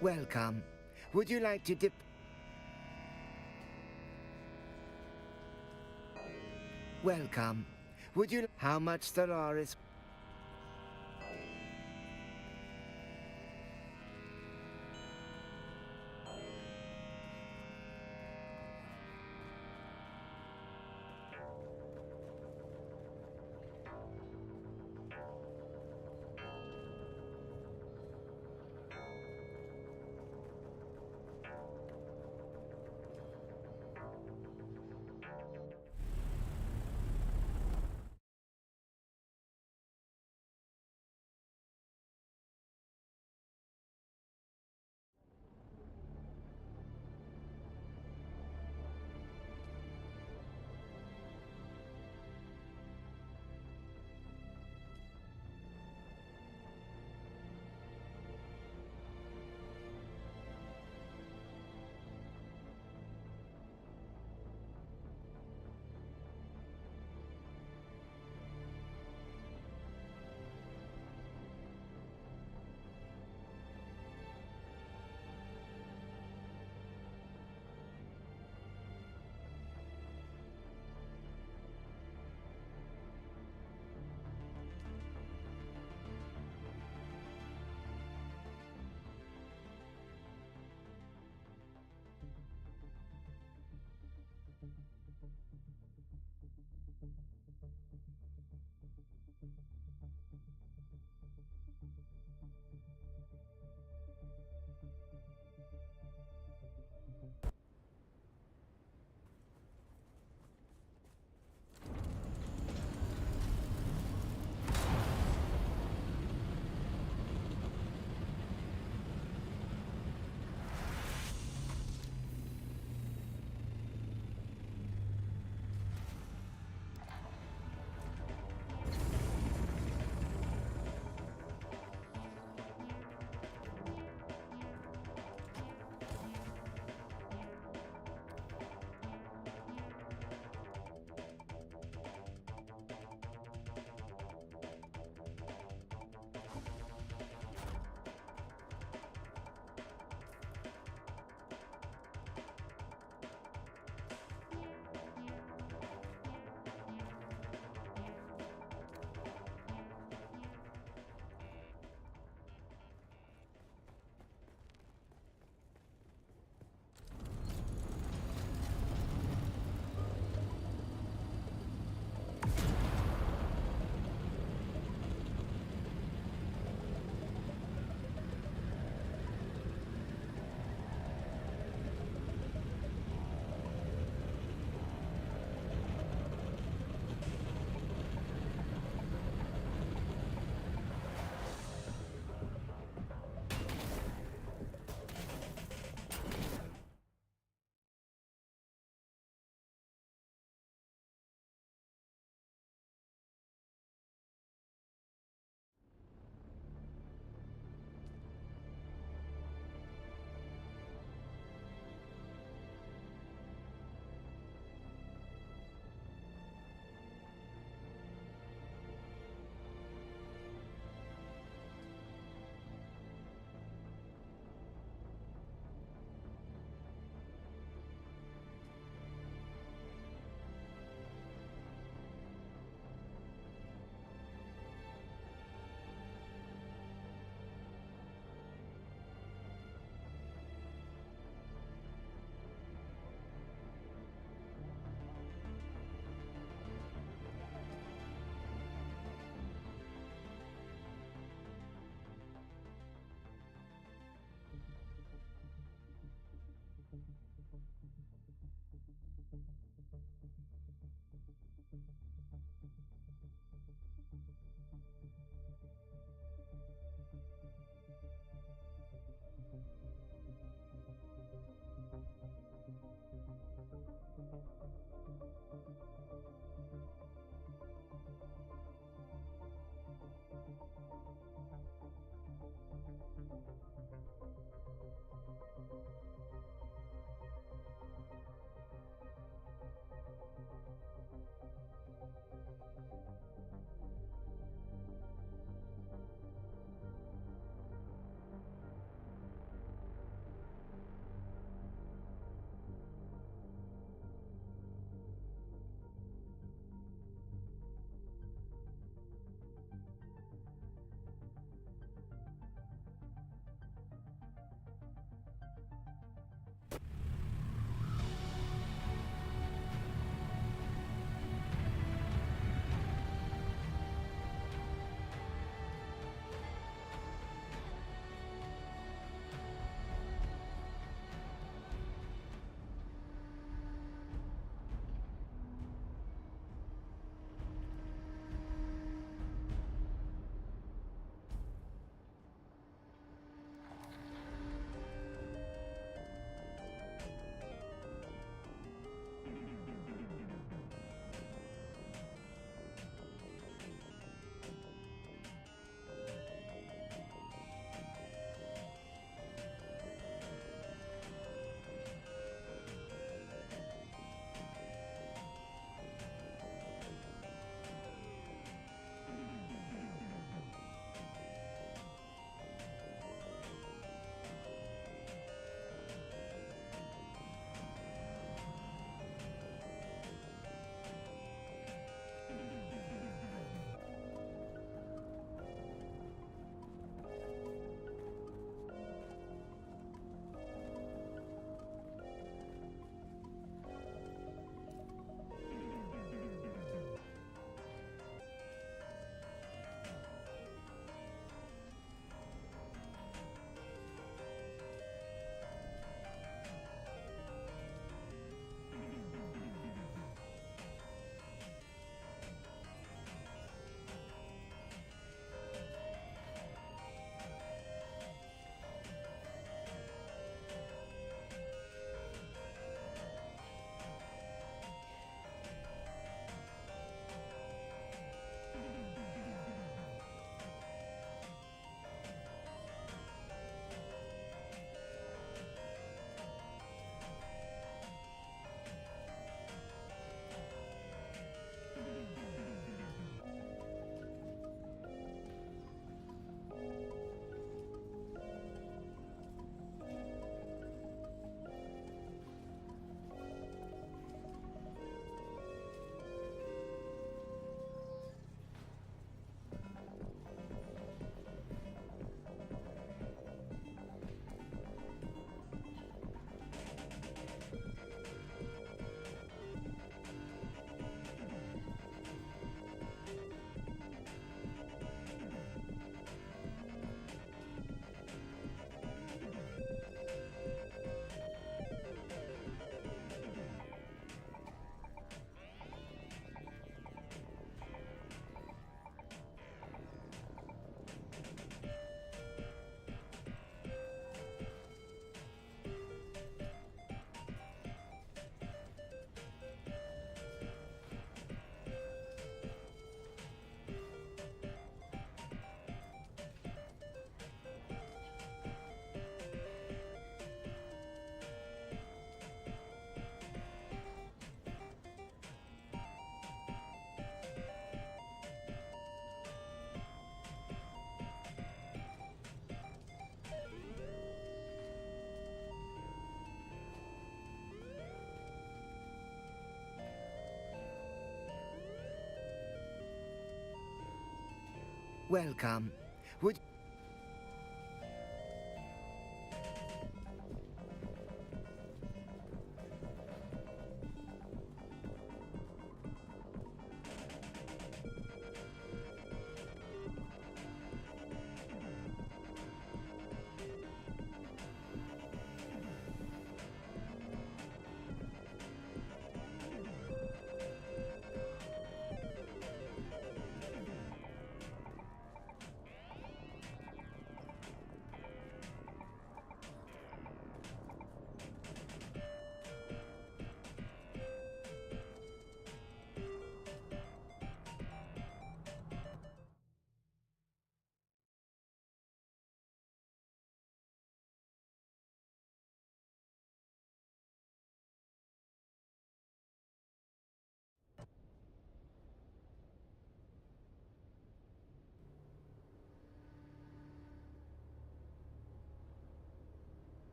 Welcome. Would you like to dip? Welcome. Would you? How much there is? Welcome. Would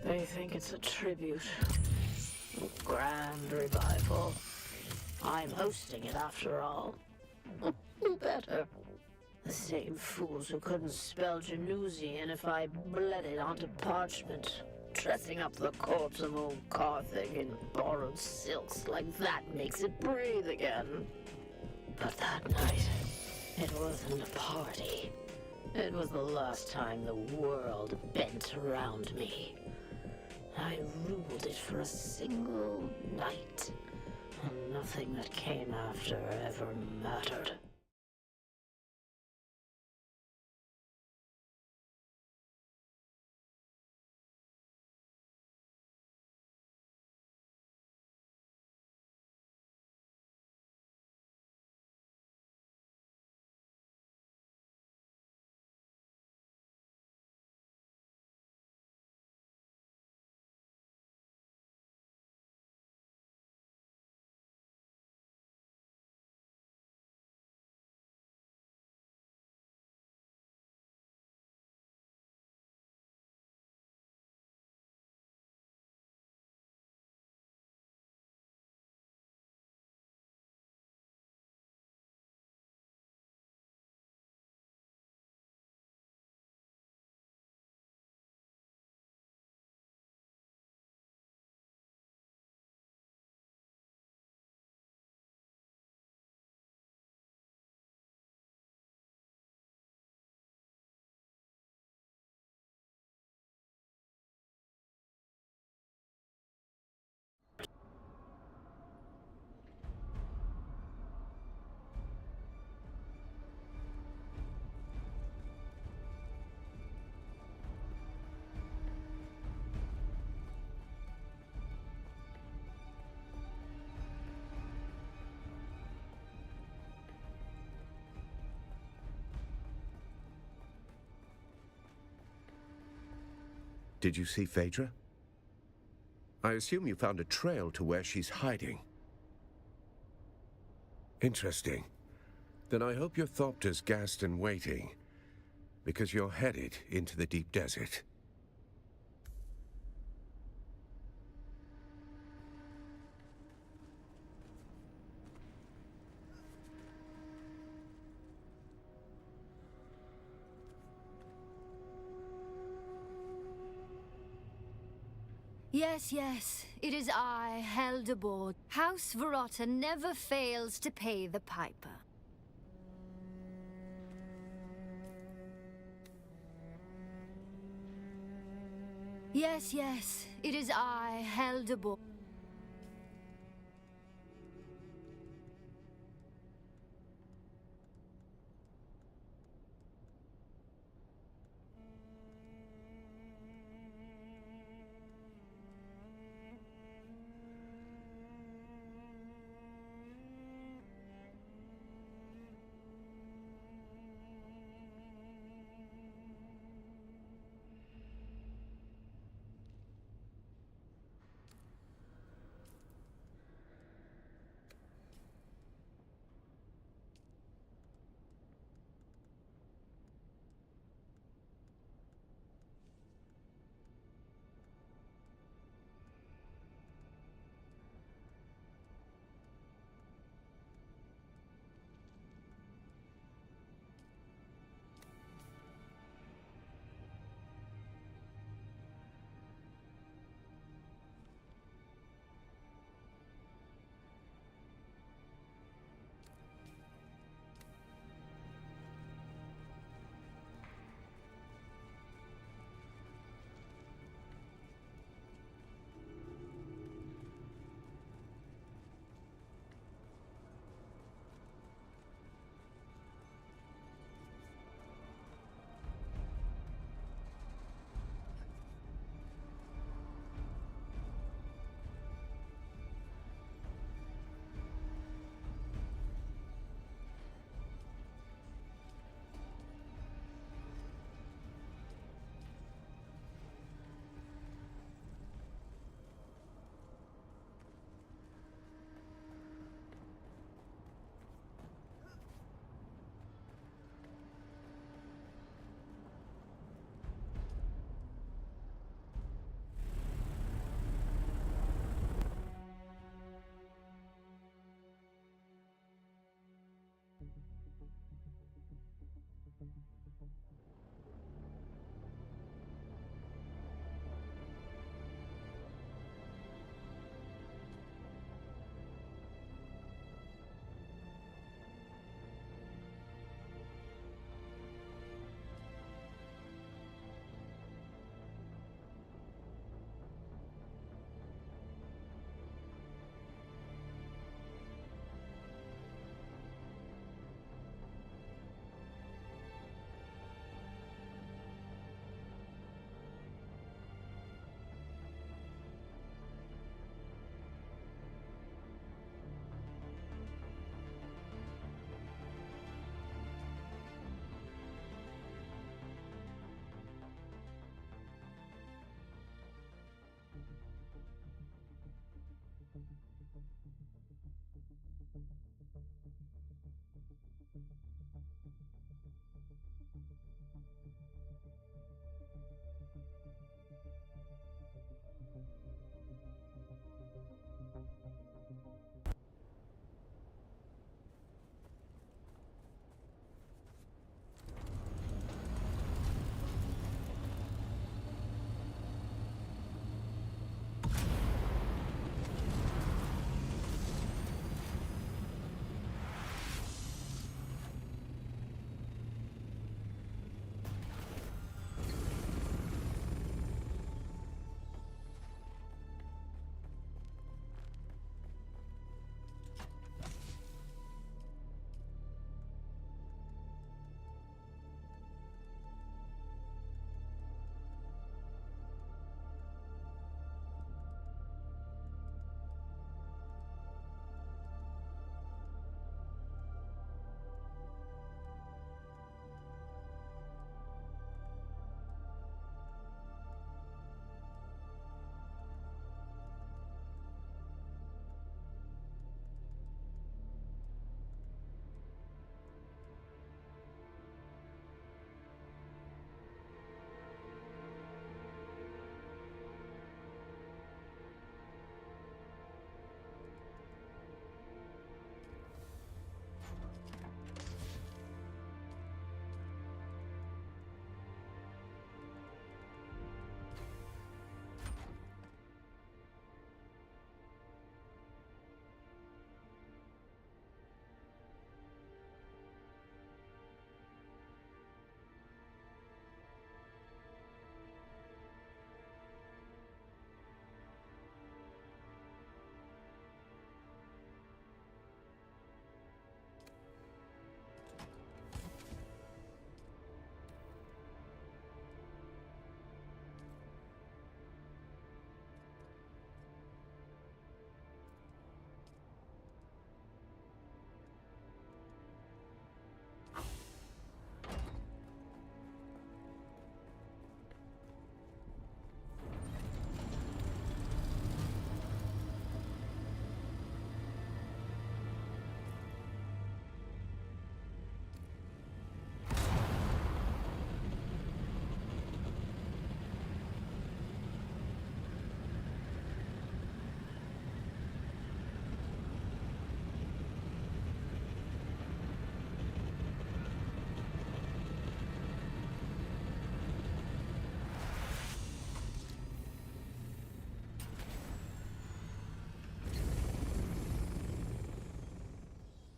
They think it's a tribute. A grand revival. I'm hosting it after all. Better. The same fools who couldn't spell Januzzian if I bled it onto parchment. Dressing up the corpse of old Carthage in borrowed silks like that makes it breathe again. But that night, it wasn't a party. It was the last time the world bent around me. I ruled it for a single night, and nothing that came after ever mattered. Did you see Phaedra? I assume you found a trail to where she's hiding. Interesting. Then I hope your Thopter's gassed and waiting, because you're headed into the deep desert. Yes, yes, it is I, held aboard. House Verrotta never fails to pay the piper. Yes, yes, it is I, held aboard.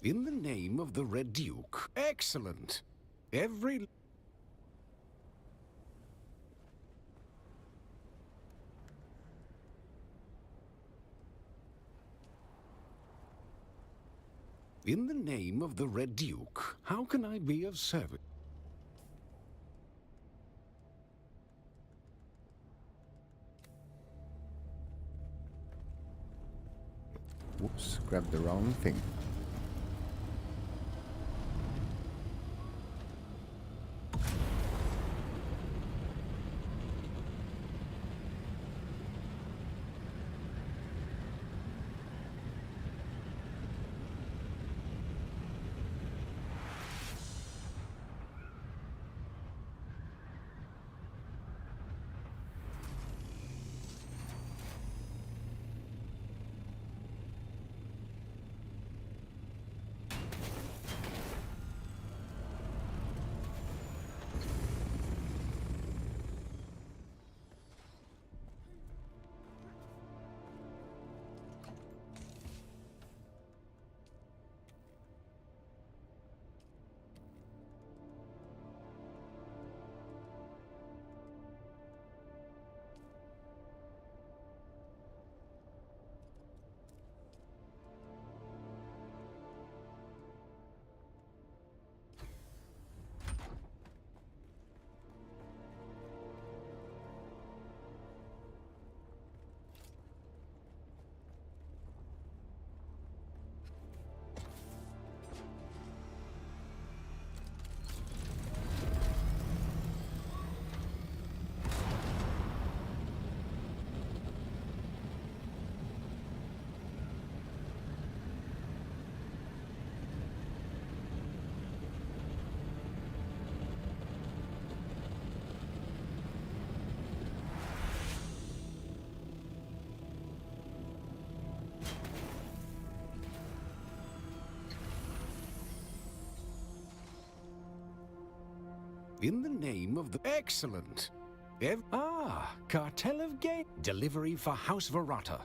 In the name of the Red Duke. Excellent. Every... In the name of the Red Duke, how can I be of service? Whoops, grabbed the wrong thing. In the name of the... Excellent. Cartel of Game. Delivery for House Verata.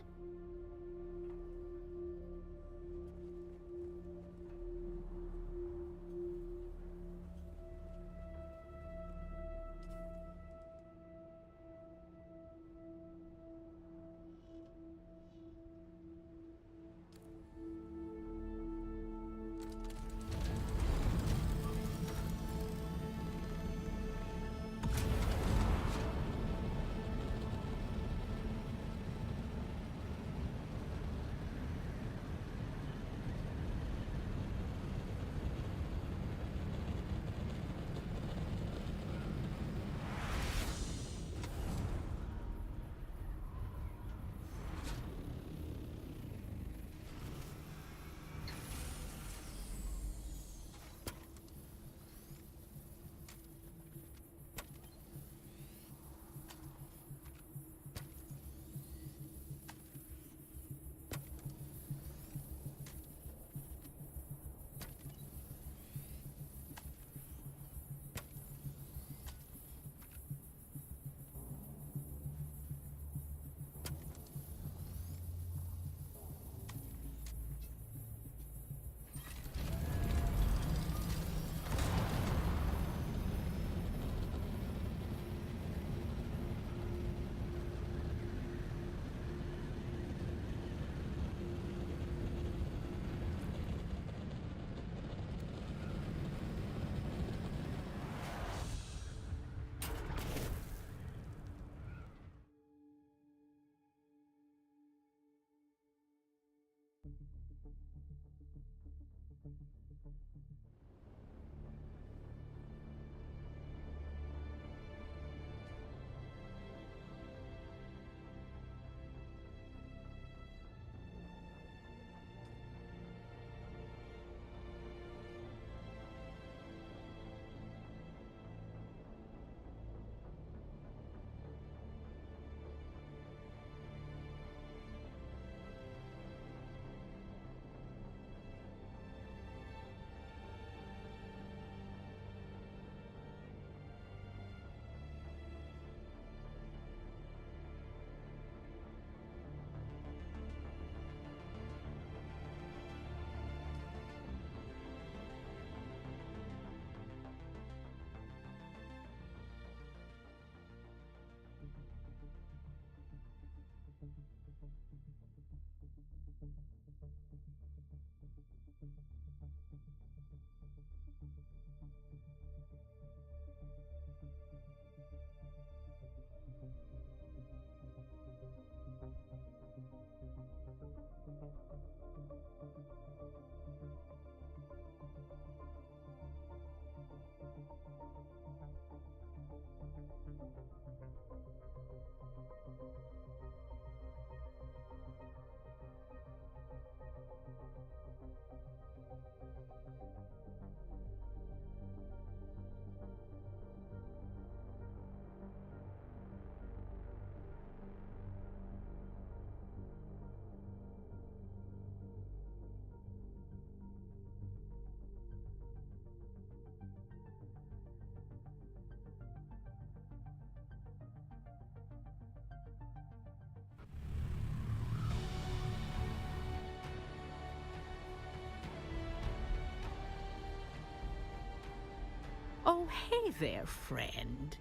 Oh, hey there, friend.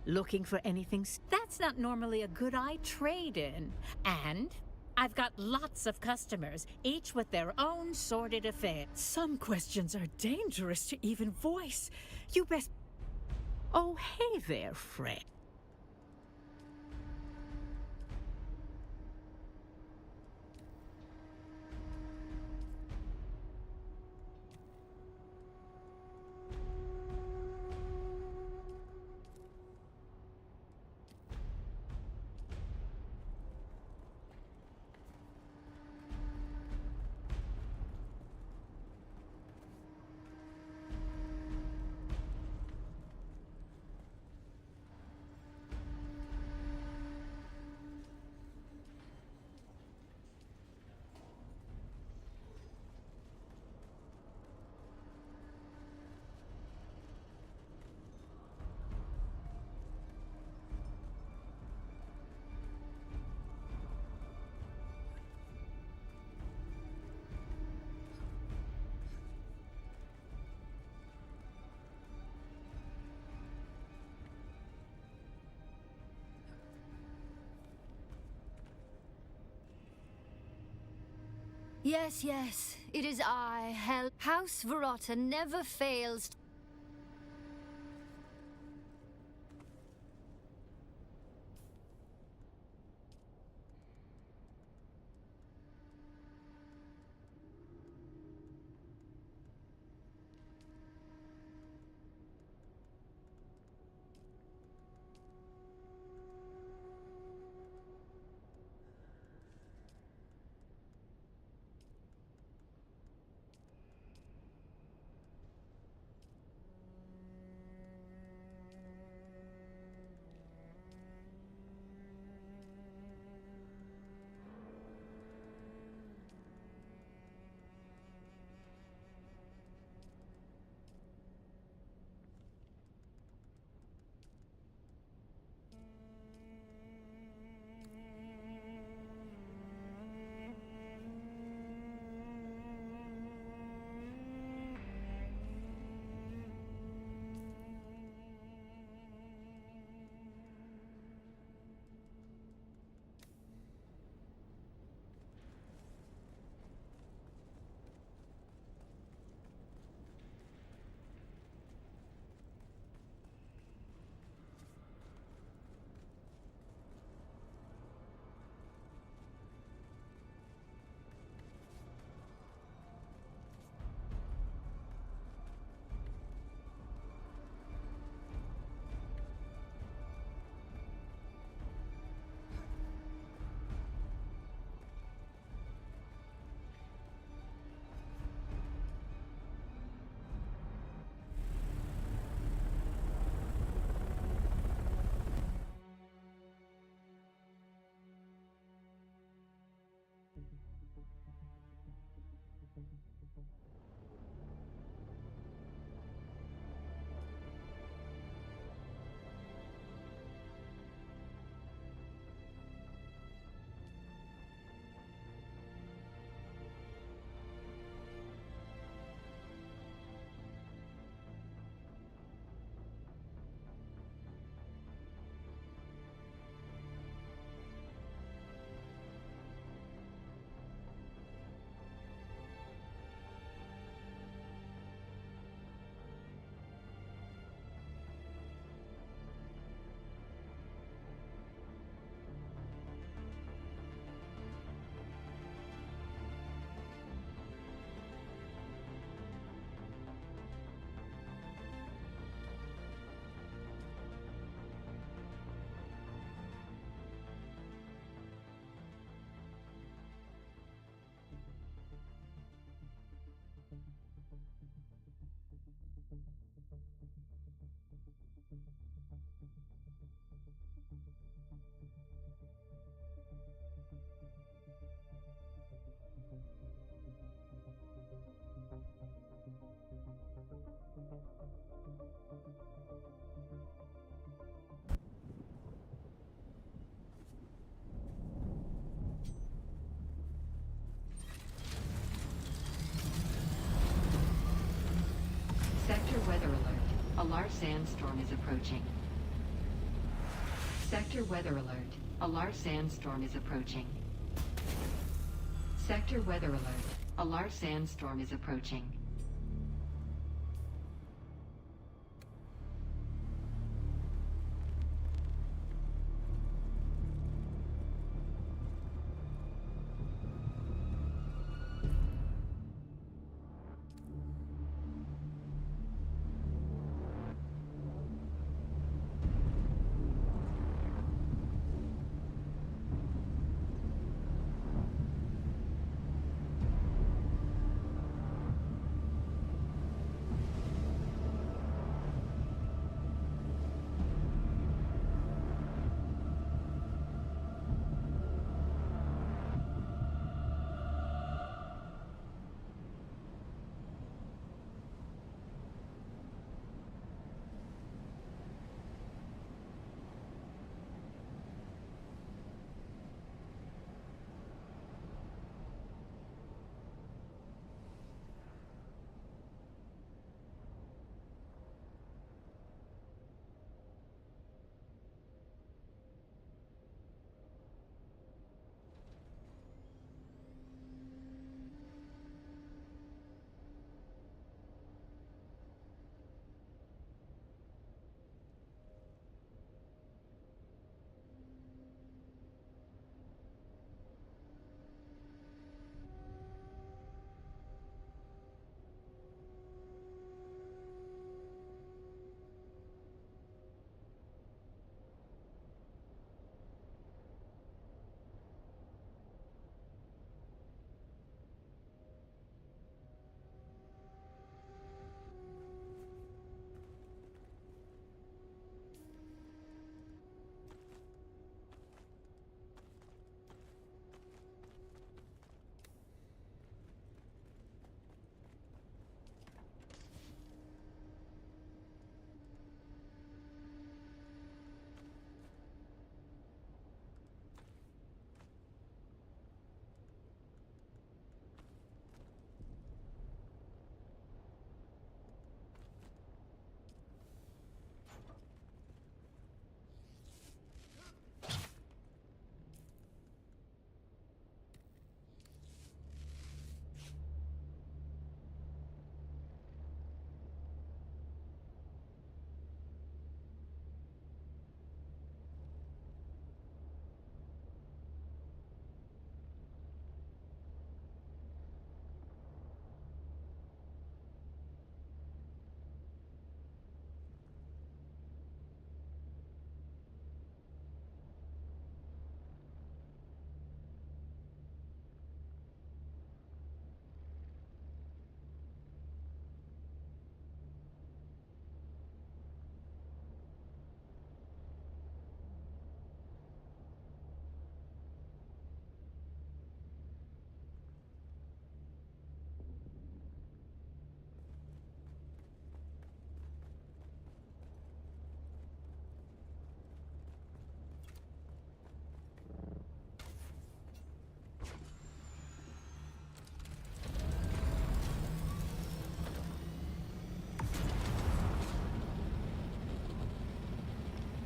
Looking for anything? That's not normally a good eye trade-in. And I've got lots of customers, each with their own sordid affair. Some questions are dangerous to even voice. You best... Oh, hey there, friend. Yes, yes, it is I, House Verota never fails. Sector weather alert. A large sandstorm is approaching. Sector weather alert. A large sandstorm is approaching. Sector weather alert. A large sandstorm is approaching.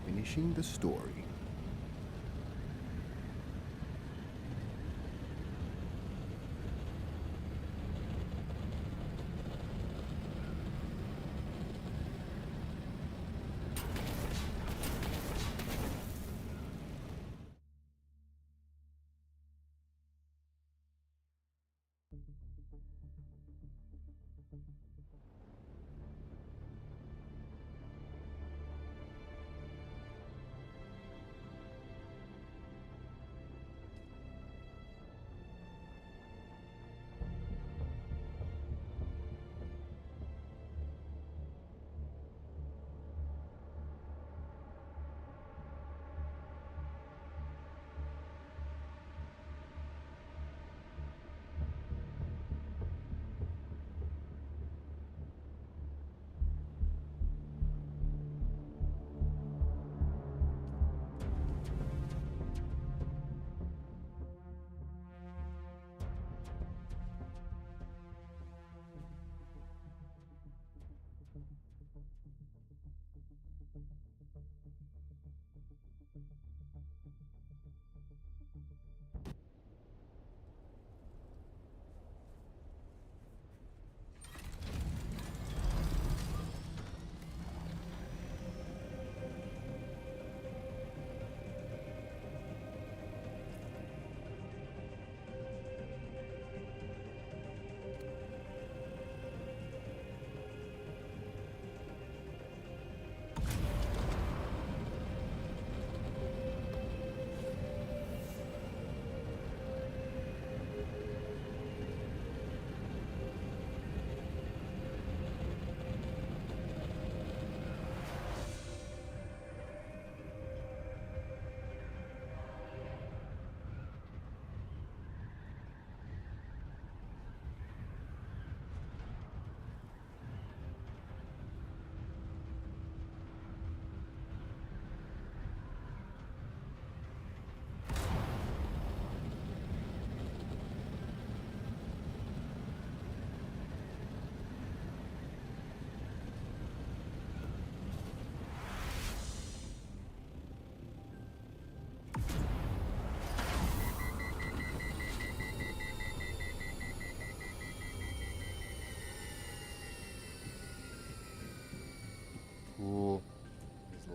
Finishing the story.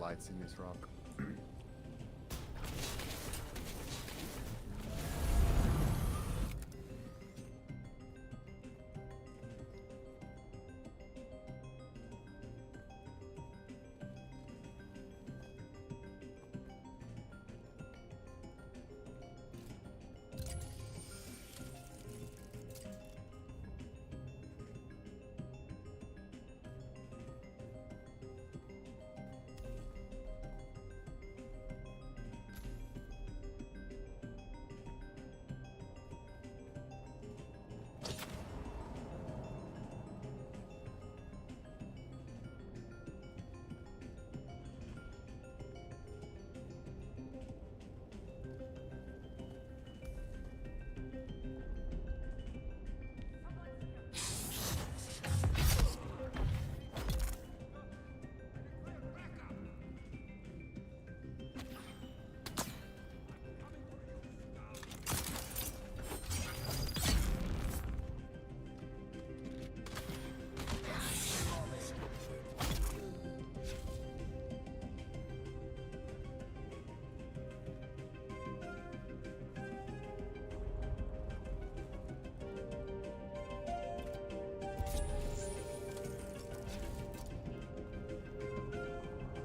lights in this rock.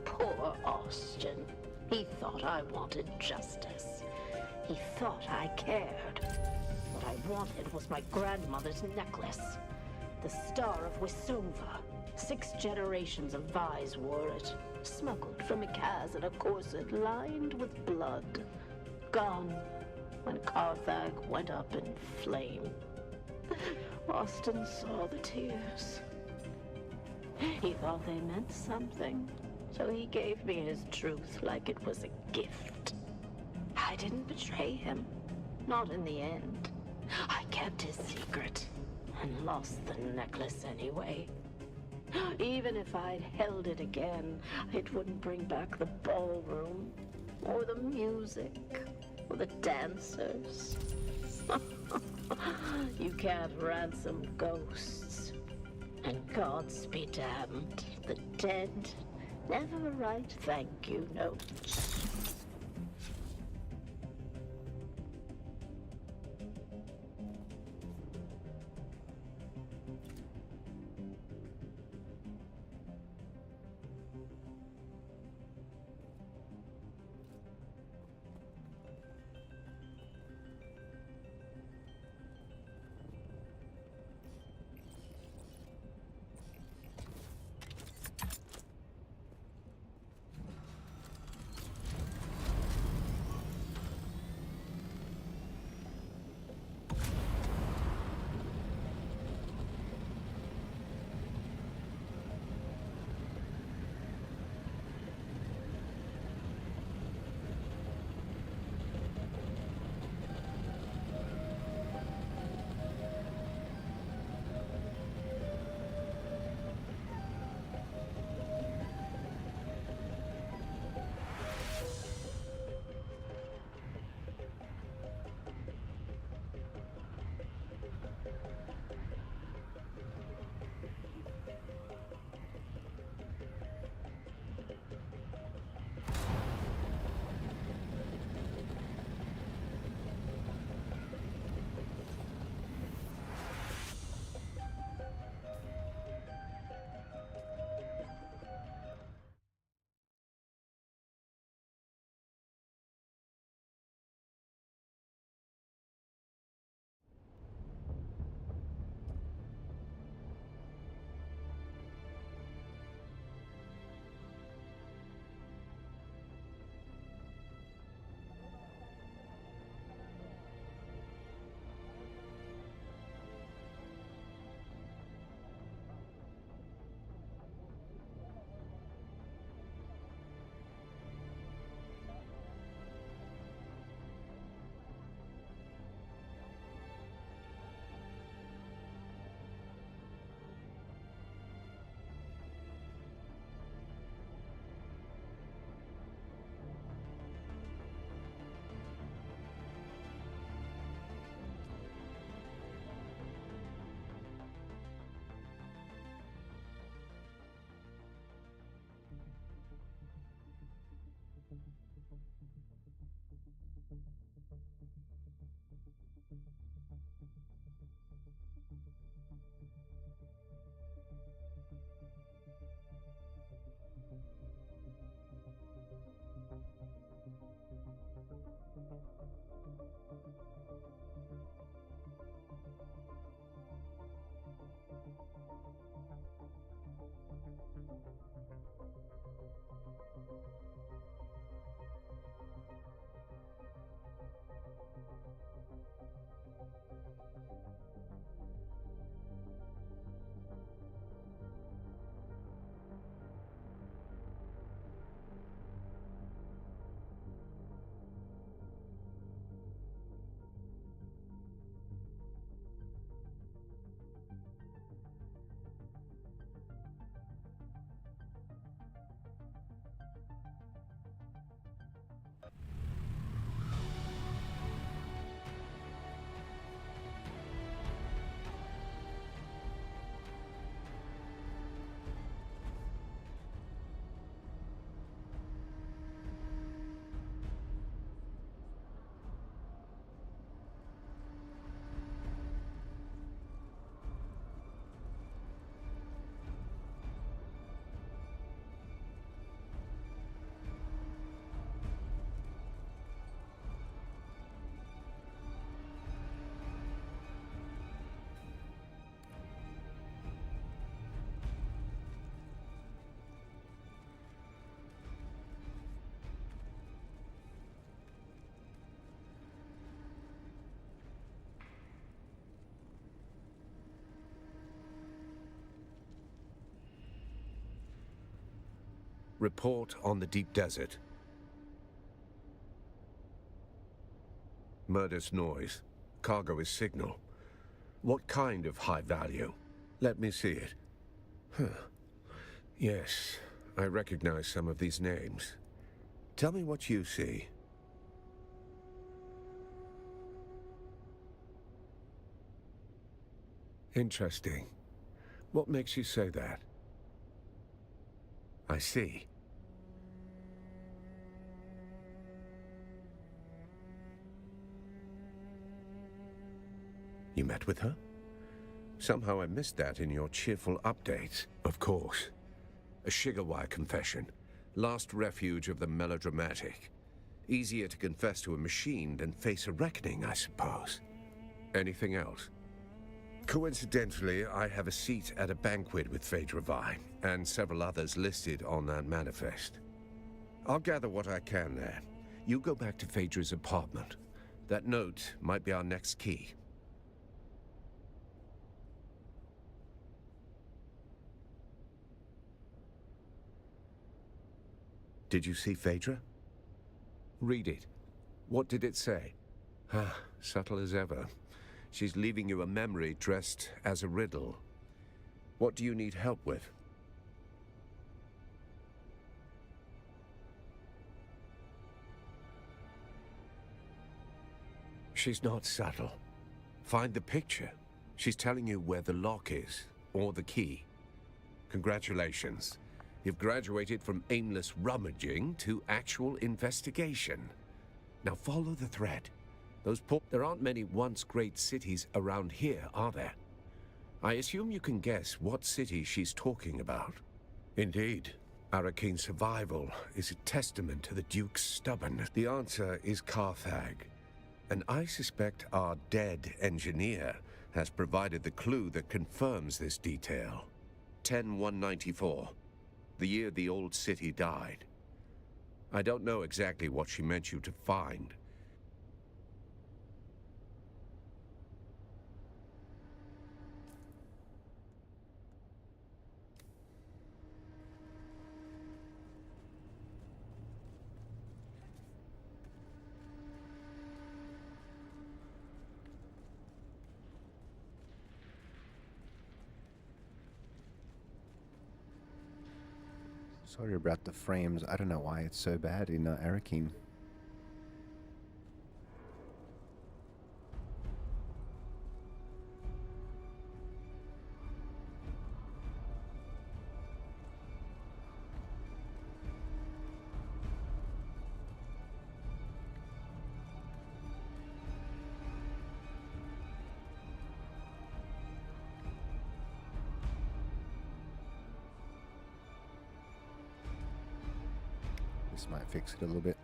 Poor Austin. He thought I wanted justice. He thought I cared. What I wanted was my grandmother's necklace. The Star of Wesuva. 6 generations of Vais wore it. Smuggled from Ikaz in a corset lined with blood. Gone when Carthag went up in flame. Austin saw the tears. He thought they meant something, so he gave me his truth like it was a gift. I didn't betray him, not in the end. I kept his secret and lost the necklace anyway. Even if I'd held it again, it wouldn't bring back the ballroom, or the music, or the dancers. You can't ransom ghosts. And gods be damned, the dead never write thank you notes. Report on the deep desert. Murder's noise. Cargo is signal. What kind of high value? Let me see it. Huh. Yes, I recognize some of these names. Tell me what you see. Interesting. What makes you say that? I see. You met with her? Somehow I missed that in your cheerful updates. Of course. A Shiga confession. Last refuge of the melodramatic. Easier to confess to a machine than face a reckoning, I suppose. Anything else? Coincidentally, I have a seat at a banquet with Phaedra Vi, and several others listed on that manifest. I'll gather what I can there. You go back to Phaedra's apartment. That note might be our next key. Did you see Phaedra? Read it. What did it say? Ah, subtle as ever. She's leaving you a memory dressed as a riddle. What do you need help with? She's not subtle. Find the picture. She's telling you where the lock is, or the key. Congratulations. You've graduated from aimless rummaging to actual investigation. Now follow the thread. There aren't many once great cities around here, are there? I assume you can guess what city she's talking about. Indeed. Arakene's survival is a testament to the Duke's stubbornness. The answer is Carthage. And I suspect our dead engineer has provided the clue that confirms this detail. 10194. The year the old city died. I don't know exactly what she meant you to find. Sorry about the frames. I don't know why it's so bad in Arakeen. This might fix it a little bit.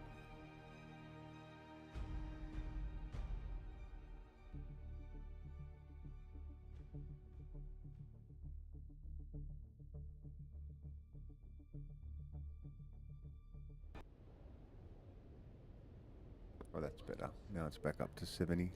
Oh, that's better. Now it's back up to 70.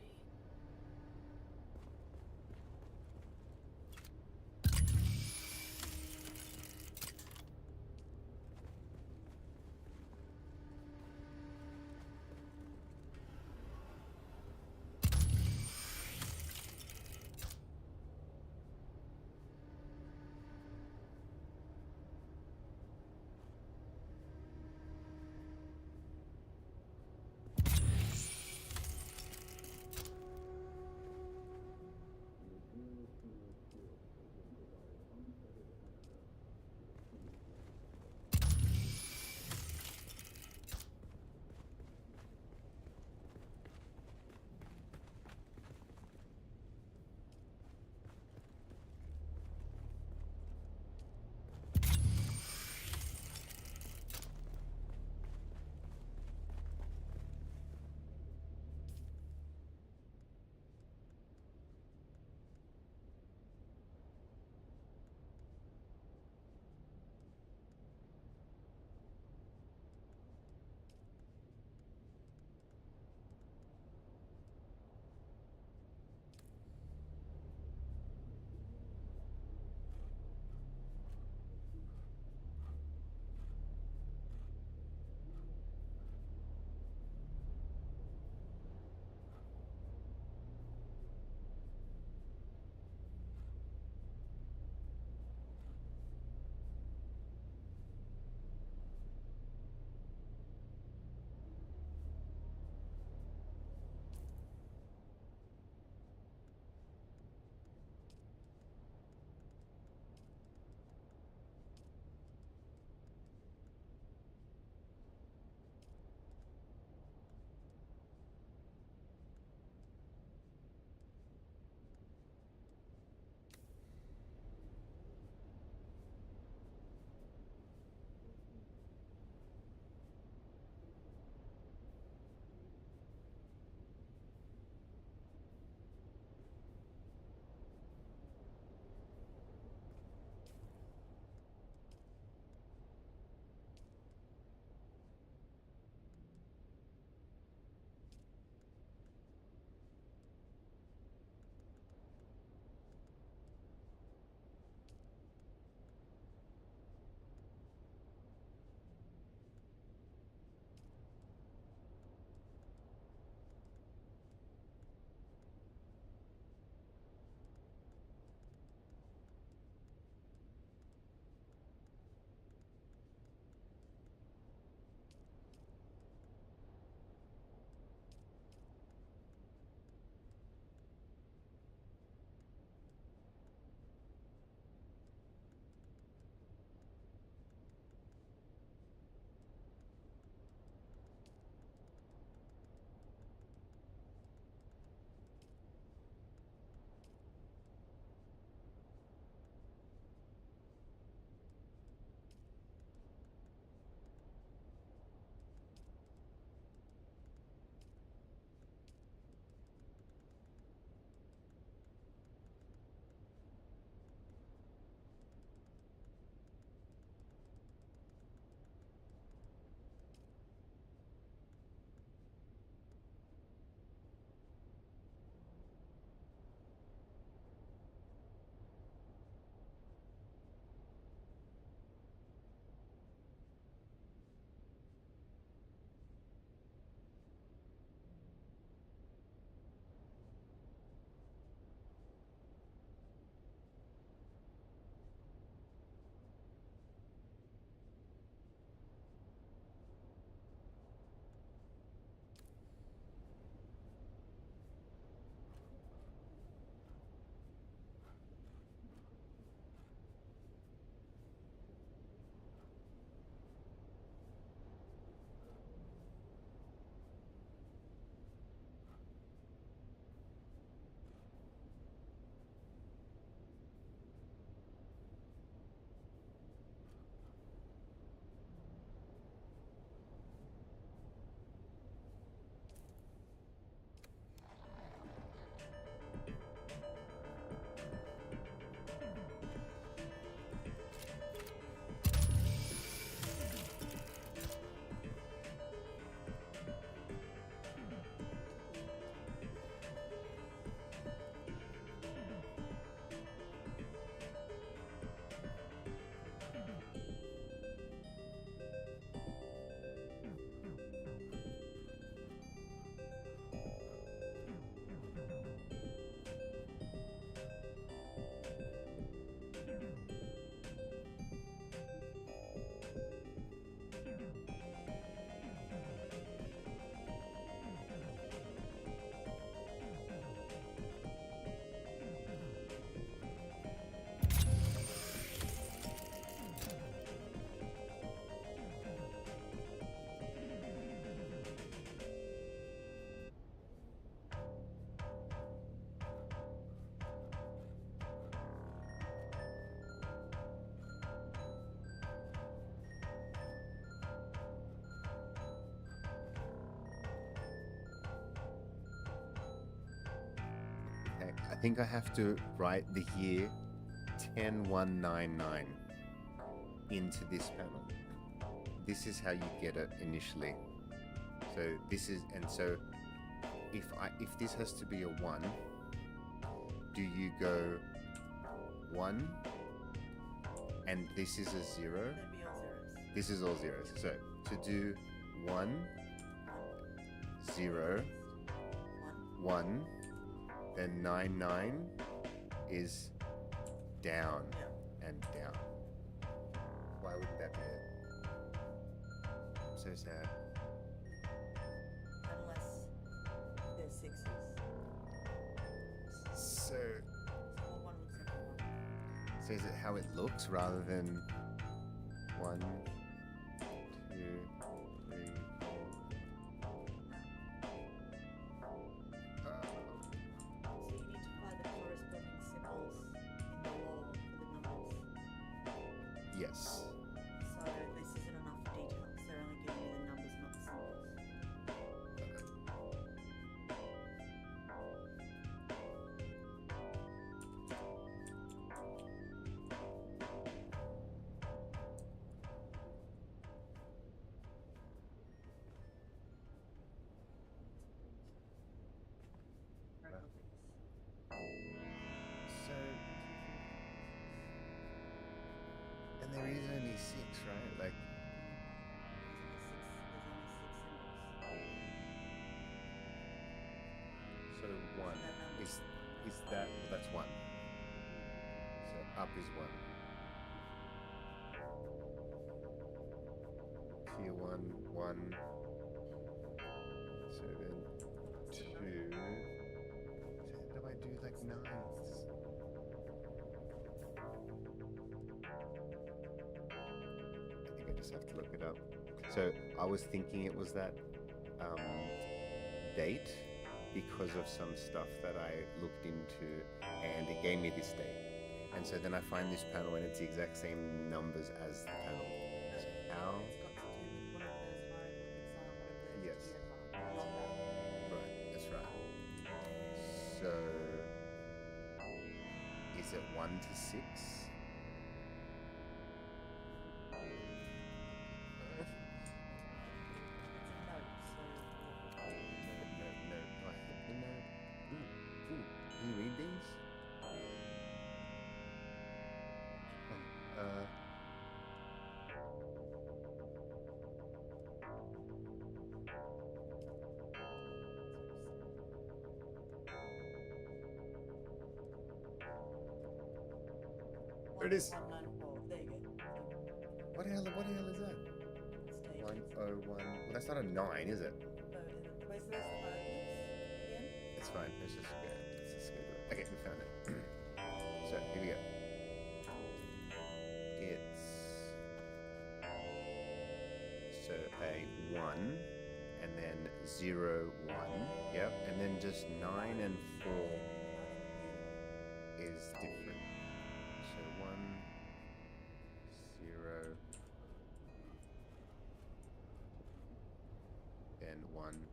think I have to write the year 10199 into this panel. This is how you get it initially. So this is, and so if this has to be a 1, do you go 1 and this is a 0? That'd be all zeros. This is all zeros. So to do 1 0 1, then 99 is down and down. Why wouldn't that be it? I'm so sad. Unless they're sixes. So, One looks like a 1. so is it how it looks rather than 1, 2, 3, 4? So you need to find the corresponding symbols in the law for the numbers. Yes. So this isn't enough detail because they're only giving you the numbers, not the symbols. So, and there is only 6, right? Like, so 1 is that? Well, that's 1. So up is 1. Tier 1, 1. So then 2. So how do I do like 9s? I think I just have to look it up. So I was thinking it was that date because of some stuff that I looked into and it gave me this date. And so then I find this panel and it's the exact same numbers as the panel. So how? Yes. Right, that's right. So is it 1 to 6? No. I hit the note. Ooh. Can you read these? There it is. 194. There you go. What the hell is that? Stage. 101. Well, that's not a 9, is it? Where's the hieroglyphs again? It's fine. Let's just go. Okay, we found it. So here we go. It's so a 1 and then 0, 1. Yep, and then just 9 and 4 is different. So 1, 0, then 1.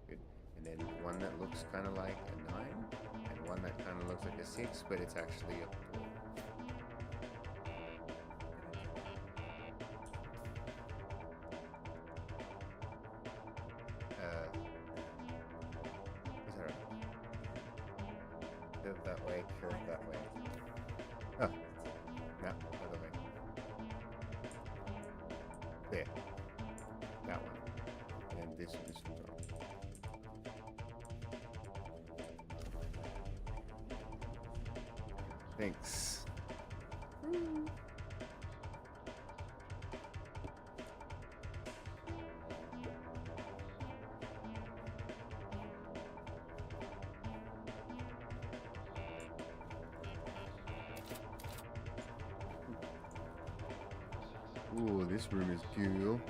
Good. And then one that looks kind of like a 9, and one that kind of looks like a 6, but it's actually a 4. Is that right? Curve that way, curve that way. Oh, no, other way. There. That one. And this one's on. Thanks. Ooh, this room is cool.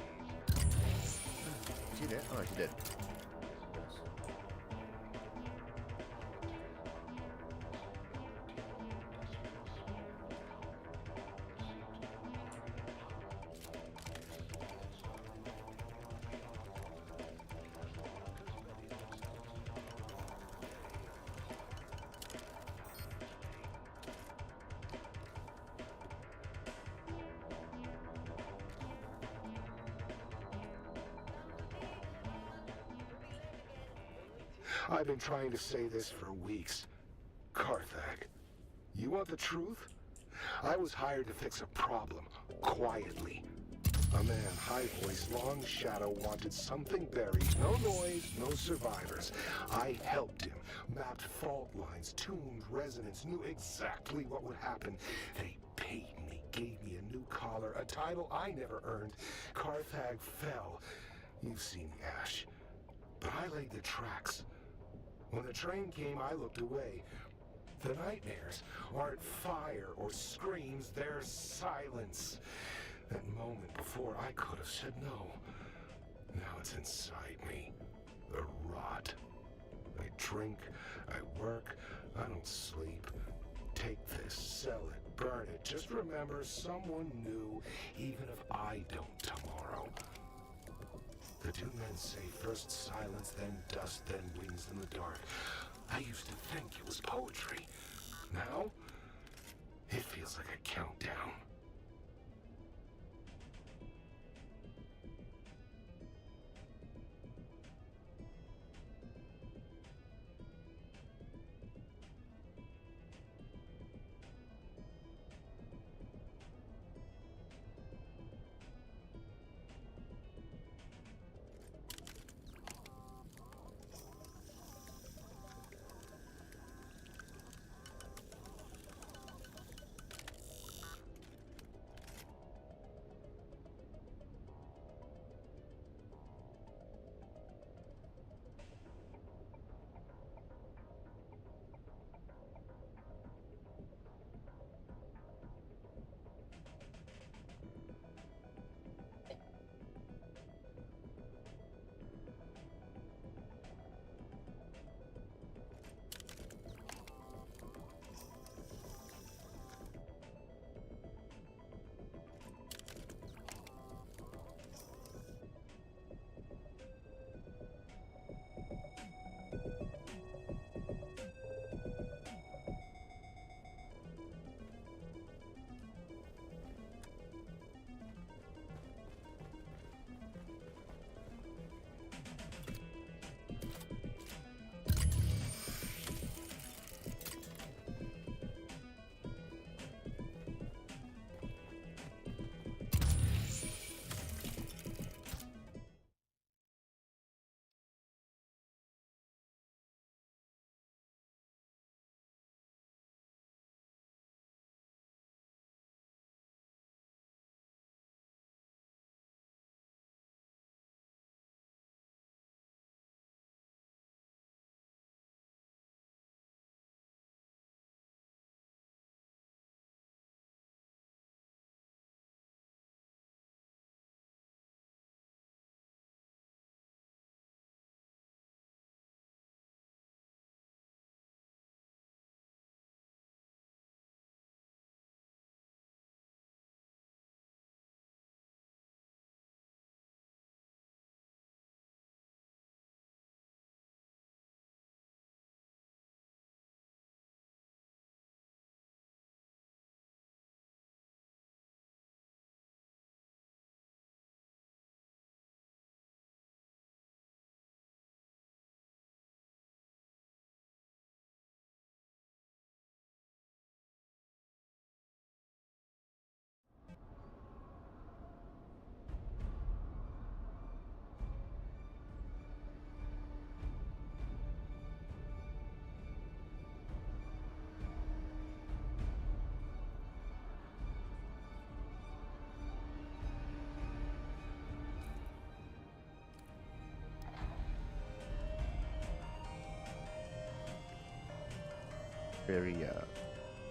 Is she dead? Oh, she did. I've been trying to say this for weeks. Carthag, you want the truth? I was hired to fix a problem, quietly. A man, high voice, long shadow, wanted something buried. No noise, no survivors. I helped him, mapped fault lines, tuned resonance, knew exactly what would happen. They paid me, gave me a new collar, a title I never earned. Carthag fell. You've seen the ash. But I laid the tracks. When the train came, I looked away. The nightmares aren't fire or screams, they're silence. That moment before, I could have said no. Now it's inside me. The rot. I drink, I work, I don't sleep. Take this, sell it, burn it. Just remember someone new, even if I don't tomorrow. The Dune men say first silence, then dust, then wings in the dark. I used to think it was poetry. Now, it feels like a countdown.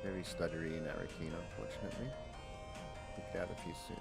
Very stuttery in Arakeen, unfortunately. We'll get out of here soon.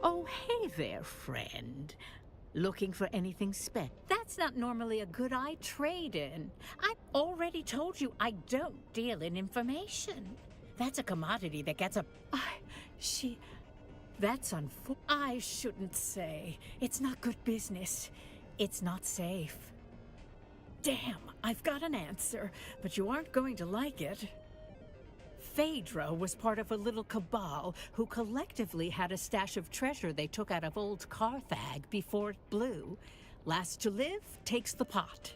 Oh, hey there, friend. Looking for anything That's not normally a good I trade-in. I've already told you I don't deal in information. That's a commodity that gets a... That's I shouldn't say. It's not good business. It's not safe. Damn, I've got an answer, but you aren't going to like it. Phaedra was part of a little cabal who collectively had a stash of treasure they took out of old Carthag before it blew. Last to live takes the pot.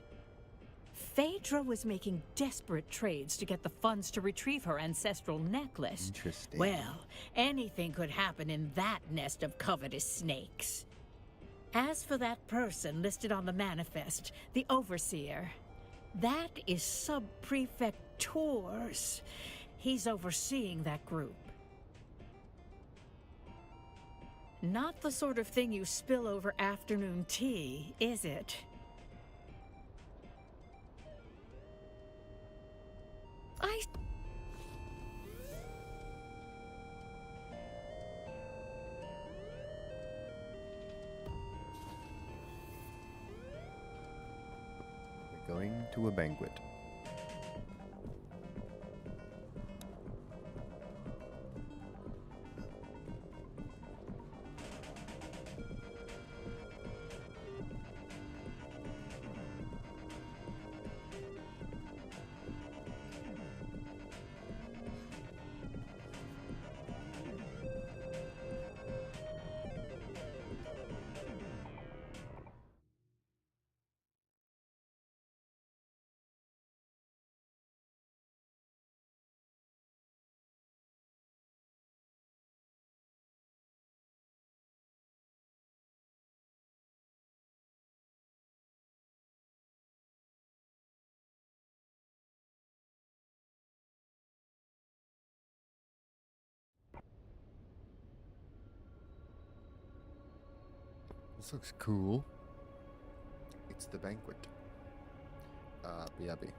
Phaedra was making desperate trades to get the funds to retrieve her ancestral necklace. Interesting. Well, anything could happen in that nest of covetous snakes. As for that person listed on the manifest, the overseer, that is Sub-Prefect Tours. He's overseeing that group. Not the sort of thing you spill over afternoon tea, is it? We're going to a banquet. This looks cool. It's the banquet. BRB.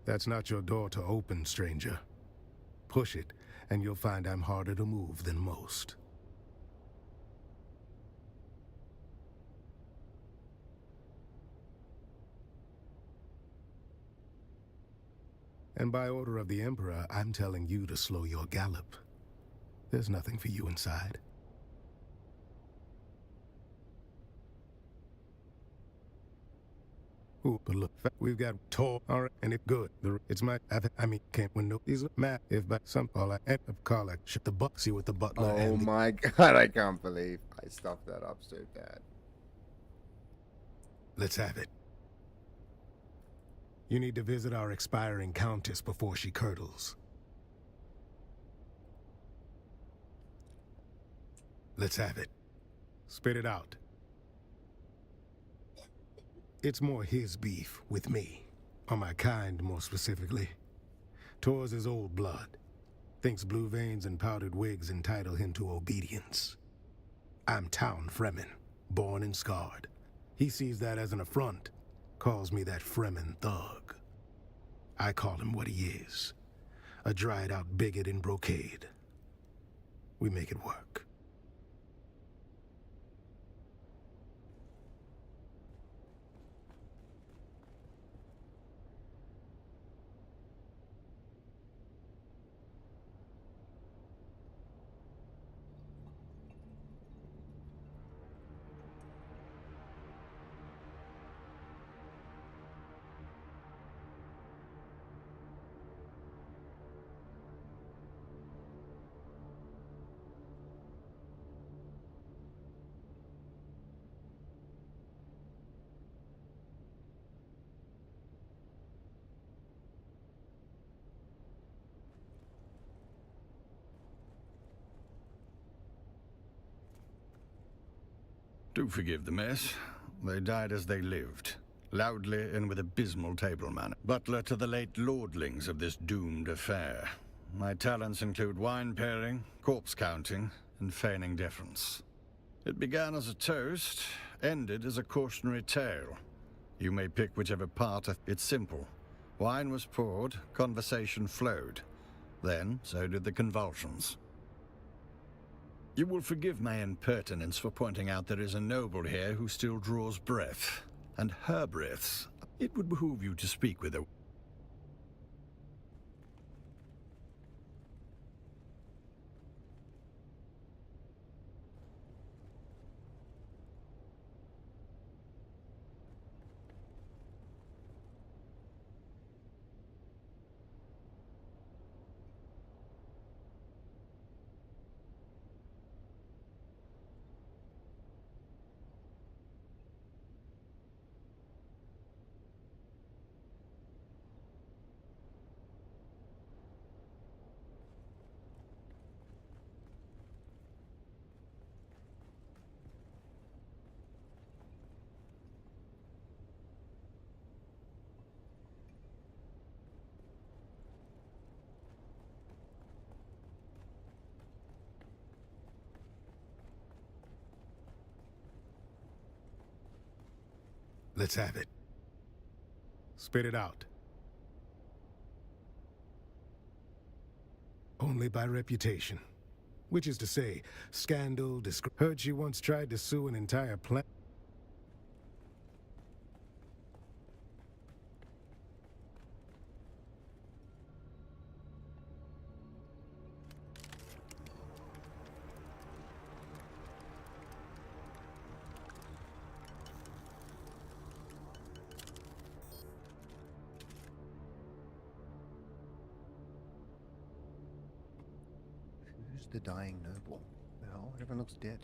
That's not your door to open, stranger. Push it, and you'll find I'm harder to move than most. And by order of the Emperor, I'm telling you to slow your gallop. There's nothing for you inside. Ooh, but look, we've got tall, all right, and it's good. It's my, I mean, can't win no, these mad, if by some, all I end up calling, shit the buck, see what the butler Oh my god, I can't believe I stuffed that up so bad. Let's have it. You need to visit our expiring countess before she curdles. Let's have it. Spit it out. It's more his beef with me. or my kind more specifically, towards his old blood. Thinks blue veins and powdered wigs entitle him to obedience. I'm Town Fremen, born and scarred. He sees that as an affront, calls me that Fremen thug. I call him what he is, a dried-out bigot in brocade. We make it work. Do forgive the mess. They died as they lived, loudly and with abysmal table manner. Butler to the late lordlings of this doomed affair. My talents include wine pairing, corpse counting, and feigning deference. It began as a toast, ended as a cautionary tale. You may pick whichever part. It's simple. Wine was poured, conversation flowed. Then, so did the convulsions. You will forgive my impertinence for pointing out there is a noble here who still draws breath. And her breaths. It would behoove you to speak with her. Let's have it. Spit it out. Only by reputation. Which is to say, scandal, Heard she once tried to sue an entire planet. Who's the dying noble? No, everyone looks dead.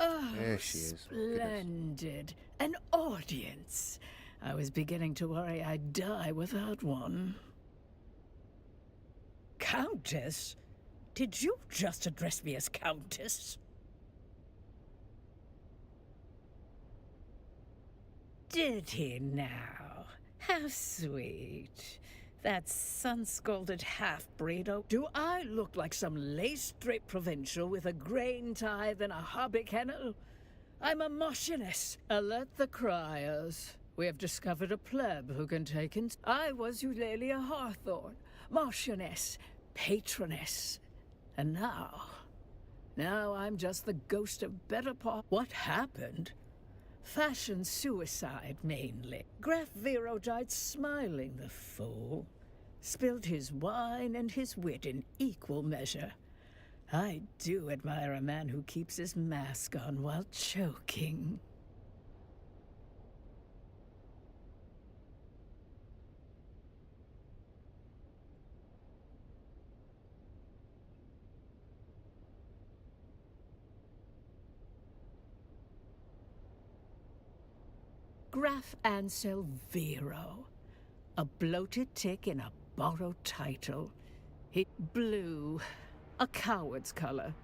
Oh, There she is. Oh, goodness. splendid. An audience. I was beginning to worry I'd die without one. Countess? Did you just address me as Countess? Did he now? How sweet. That sun-scalded half-breed. Oh, do I look like some lace-draped provincial with a grain tithe and a hobby kennel? I'm a Marchioness. Alert the criers. We have discovered a pleb who can take in. I was Eulalia Hawthorne, Marchioness, Patroness. And now I'm just the ghost of better part. What happened? Fashion suicide, mainly. Graf Vero died smiling, the fool. Spilled his wine and his wit in equal measure. I do admire a man who keeps his mask on while choking. Graf Ansel Vero. A bloated tick in a borrowed title. He blue. A coward's color.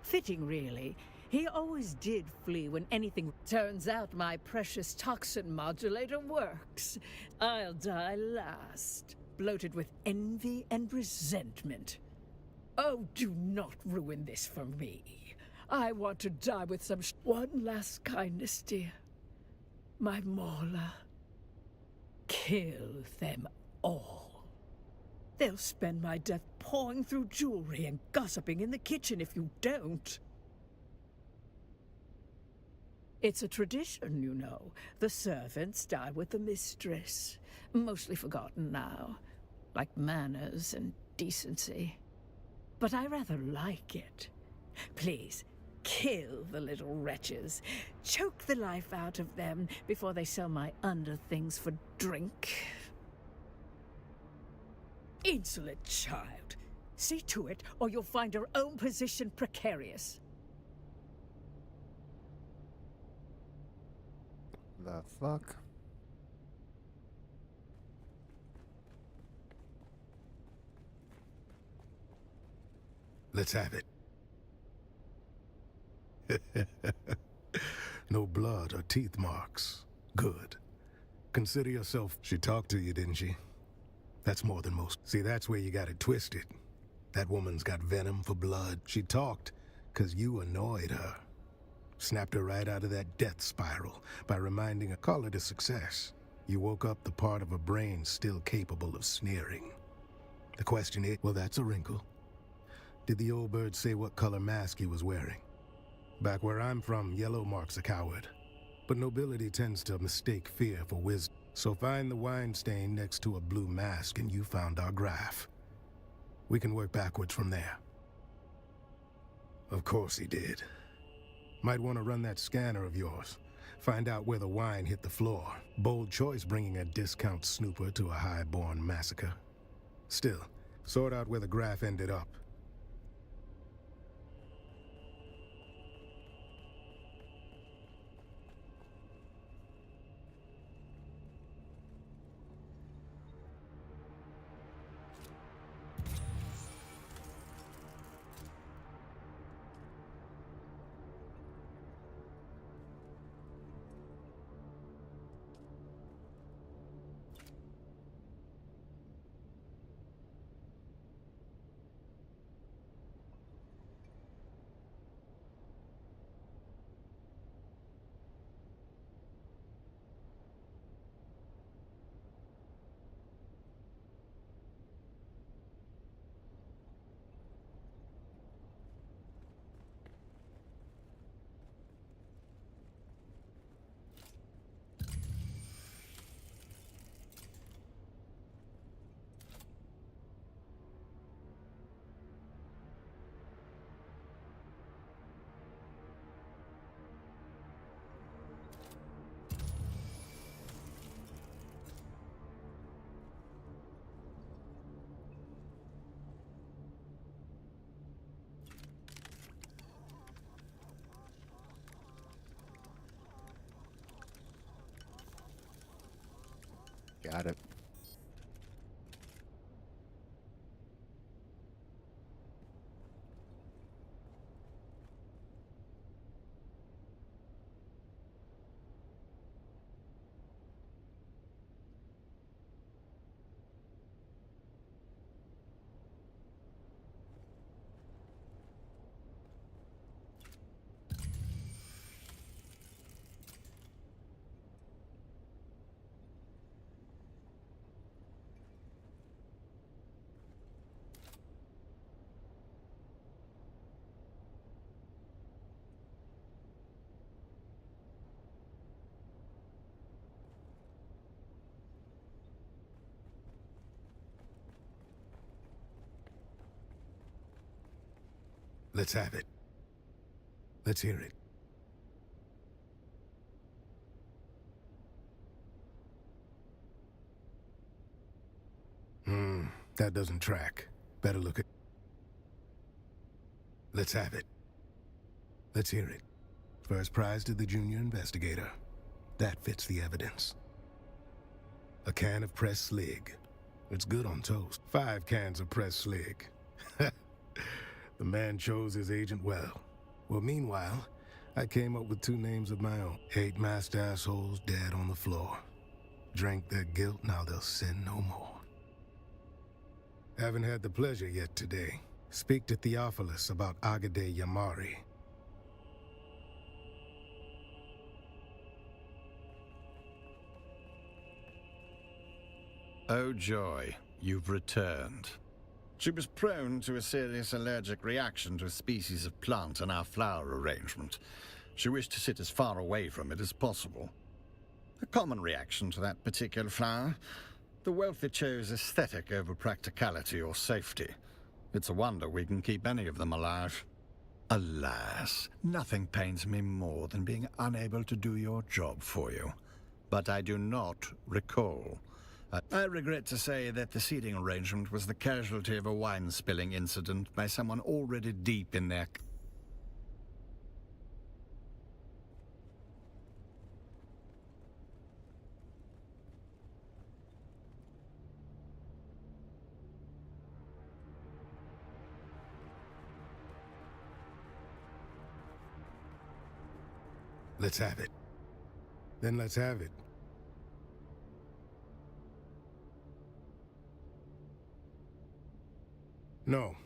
Fitting, really. He always did flee when anything... Turns out my precious toxin modulator works. I'll die last. Bloated with envy and resentment. Oh, do not ruin this for me. I want to die with some... One last kindness, dear. My Morla. Kill them all. They'll spend my death pawing through jewelry and gossiping in the kitchen if you don't. It's a tradition, you know. The servants die with the mistress. Mostly forgotten now. Like manners and decency. But I rather like it. Please, kill the little wretches. Choke the life out of them before they sell my underthings for drink. Insolent child. See to it, or you'll find your own position precarious. The fuck? Let's have it. No blood or teeth marks. Good. Consider yourself... She talked to you, didn't she? That's more than most. See, that's where you got it twisted. That woman's got venom for blood. She talked because you annoyed her. Snapped her right out of that death spiral by reminding her, call it a success. You woke up the part of her brain still capable of sneering. The question is, well, that's a wrinkle. Did the old bird say what color mask he was wearing? Back where I'm from, yellow marks a coward. But nobility tends to mistake fear for wisdom. So find the wine stain next to a blue mask and you found our graph. We can work backwards from there. Of course he did. Might want to run that scanner of yours. Find out where the wine hit the floor. Bold choice bringing a discount snooper to a high-born massacre. Still, sort out where the graph ended up. Got it. Let's have it. Let's hear it. That doesn't track. Better look at... Let's have it. Let's hear it. First prize to the junior investigator. That fits the evidence. A can of pressed slig. It's good on toast. 5 cans of pressed slig. The man chose his agent well. Well, meanwhile, I came up with 2 names of my own. 8 masked assholes dead on the floor. Drank their guilt, now they'll sin no more. Haven't had the pleasure yet today. Speak to Theophilus about Agade Yamari. Oh joy, you've returned. She was prone to a serious allergic reaction to a species of plant in our flower arrangement. She wished to sit as far away from it as possible. A common reaction to that particular flower. The wealthy chose aesthetic over practicality or safety. It's a wonder we can keep any of them alive. Alas, nothing pains me more than being unable to do your job for you. But I do not recall. I regret to say that the seating arrangement was the casualty of a wine-spilling incident by someone already deep in their... Let's have it. Then let's have it. No,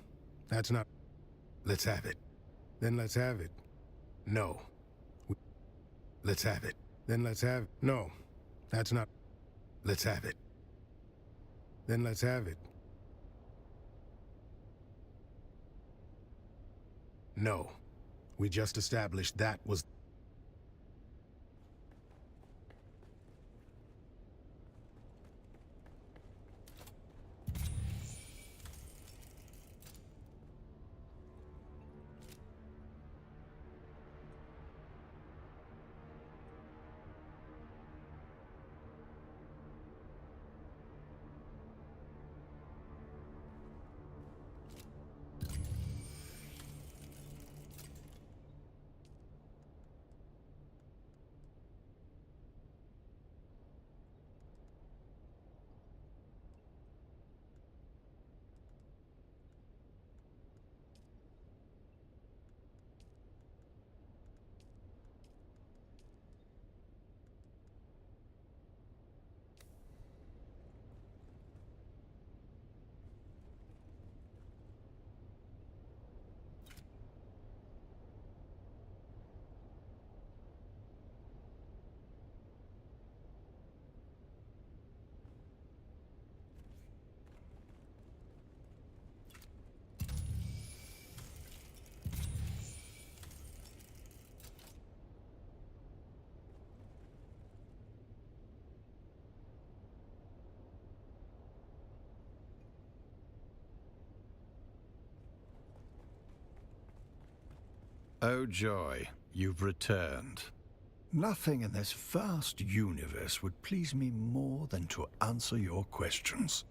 that's not... Let's have it. Then let's have it. No. Let's have it. Then let's have... No, that's not... Let's have it. Then let's have it. No. We just established that was... Oh joy, you've returned. Nothing in this vast universe would please me more than to answer your questions.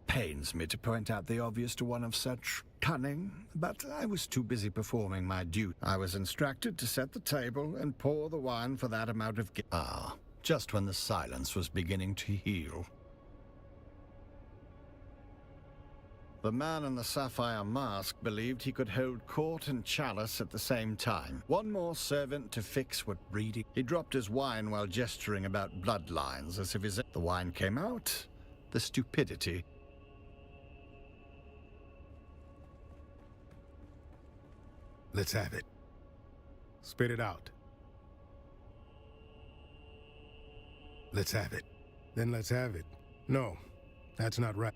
Pains me to point out the obvious to one of such cunning, but I was too busy performing my duty. I was instructed to set the table and pour the wine for that amount of just when the silence was beginning to heal. The man in the sapphire mask believed he could hold court and chalice at the same time. One more servant to fix what breeding. He dropped his wine while gesturing about bloodlines, as if the wine came out. The stupidity. Let's have it. Spit it out. Let's have it. Then let's have it. No, that's not right.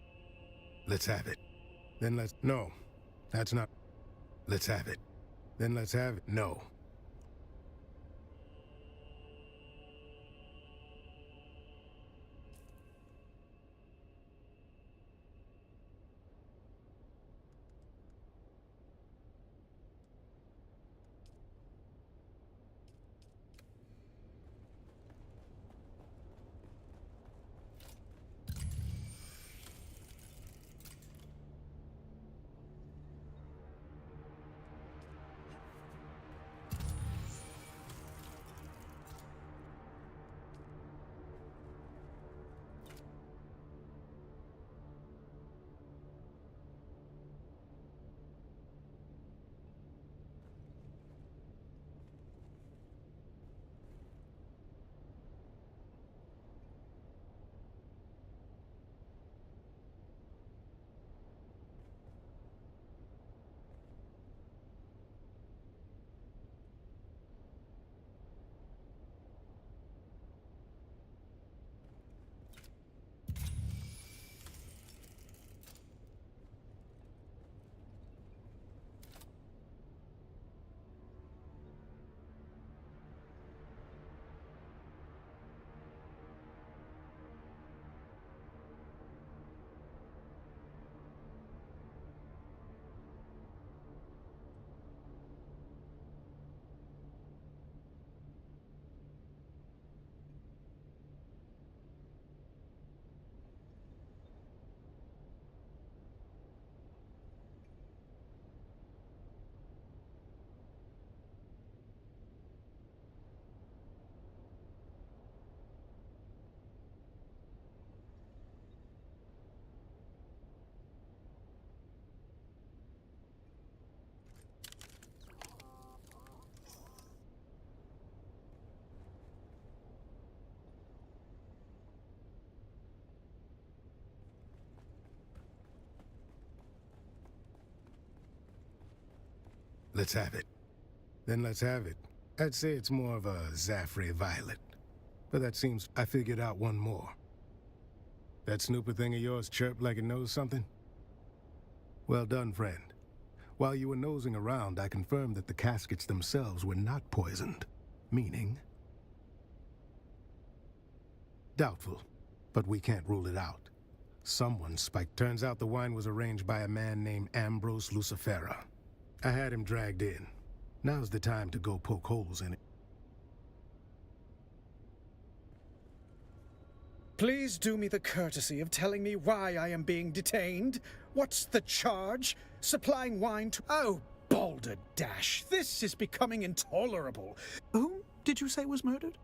Let's have it. Then let's... No, that's not... Let's have it. Then let's have it. No. Let's have it. Then let's have it. I'd say it's more of a Zaffrey violet. But that seems... I figured out one more. That snooper thing of yours chirped like it knows something? Well done, friend. While you were nosing around, I confirmed that the caskets themselves were not poisoned. Meaning... doubtful, but we can't rule it out. Someone spiked. Turns out the wine was arranged by a man named Ambrose Lucifera. I had him dragged in. Now's the time to go poke holes in it. Please do me the courtesy of telling me why I am being detained. What's the charge? Supplying wine to... Oh, balderdash. This is becoming intolerable. Whom did you say was murdered?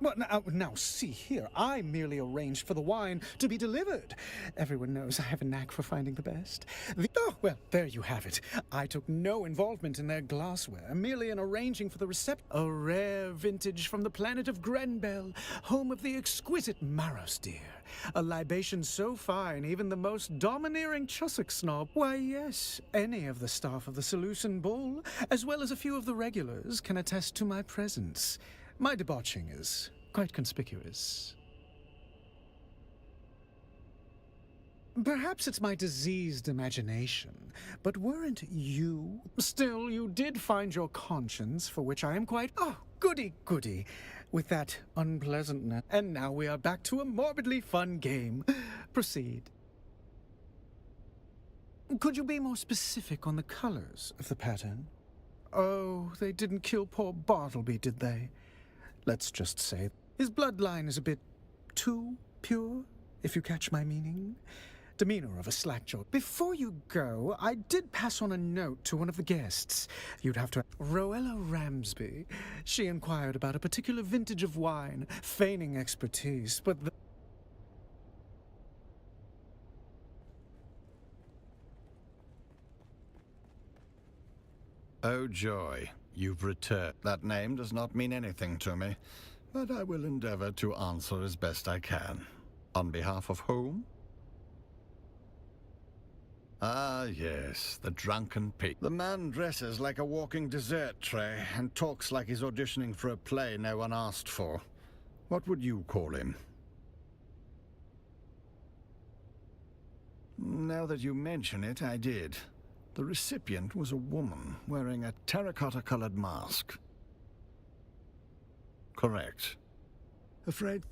Well, now, see here. I merely arranged for the wine to be delivered. Everyone knows I have a knack for finding the best. Oh, well, there you have it. I took no involvement in their glassware, merely in arranging for the reception. A rare vintage from the planet of Grenbel, home of the exquisite Maros deer. A libation so fine, even the most domineering Chussock snob. Why, yes, any of the staff of the Seleucid Bull, as well as a few of the regulars, can attest to my presence. My debauching is quite conspicuous. Perhaps it's my diseased imagination, but weren't you? Still, you did find your conscience, for which I am quite... Oh, goody, goody. With that unpleasantness. And now we are back to a morbidly fun game. Proceed. Could you be more specific on the colors of the pattern? Oh, they didn't kill poor Bartleby, did they? Let's just say his bloodline is a bit too pure, if you catch my meaning. demeanor of a slack-jawed. Before you go, I did pass on a note to one of the guests. You'd have to... Roella Ramsby. She inquired about a particular vintage of wine, feigning expertise, but the... Oh, joy. You've returned. That name does not mean anything to me, but I will endeavor to answer as best I can. On behalf of whom? Ah, yes, the drunken pig. The man dresses like a walking dessert tray and talks like he's auditioning for a play no one asked for. What would you call him? Now that you mention it, I did. The recipient was a woman wearing a terracotta-colored mask. Correct. Afraid...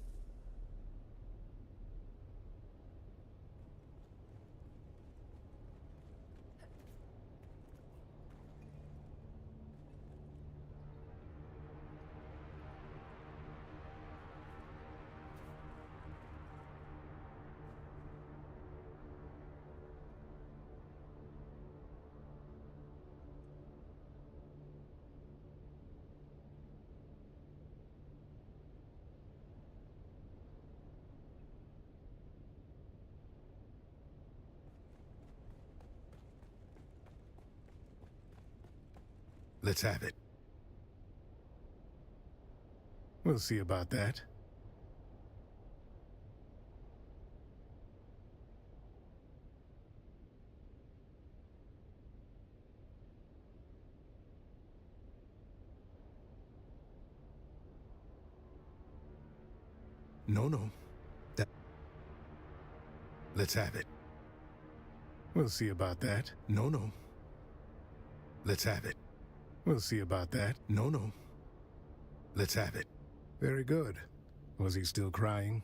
Let's have it. We'll see about that. No. Let's have it. We'll see about that. No. Let's have it. We'll see about that. No. Let's have it. Very good. Was he still crying?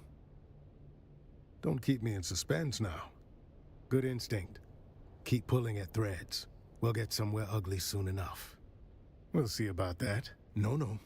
Don't keep me in suspense now. Good instinct. Keep pulling at threads. We'll get somewhere ugly soon enough. We'll see about that. No.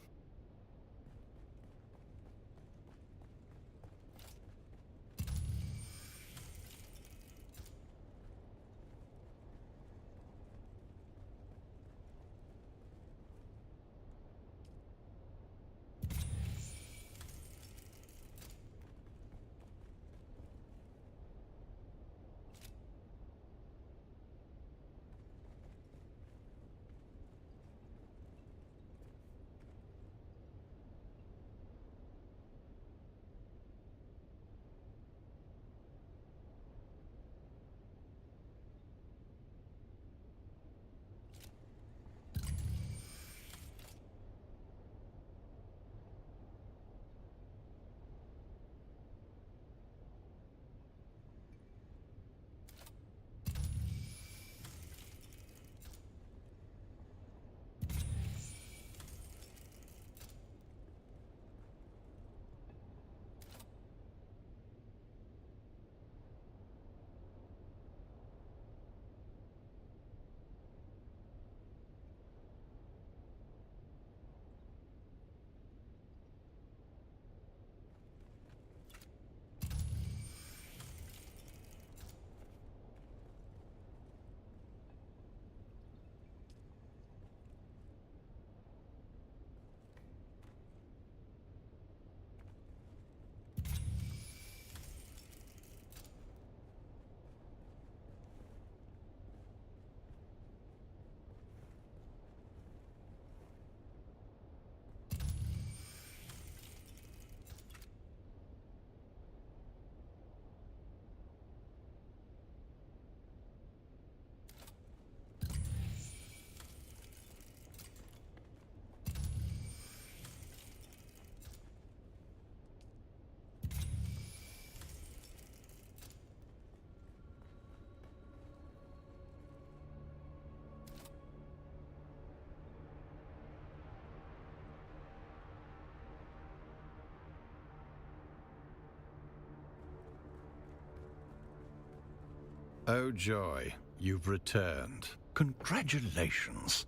Oh, joy. You've returned. Congratulations.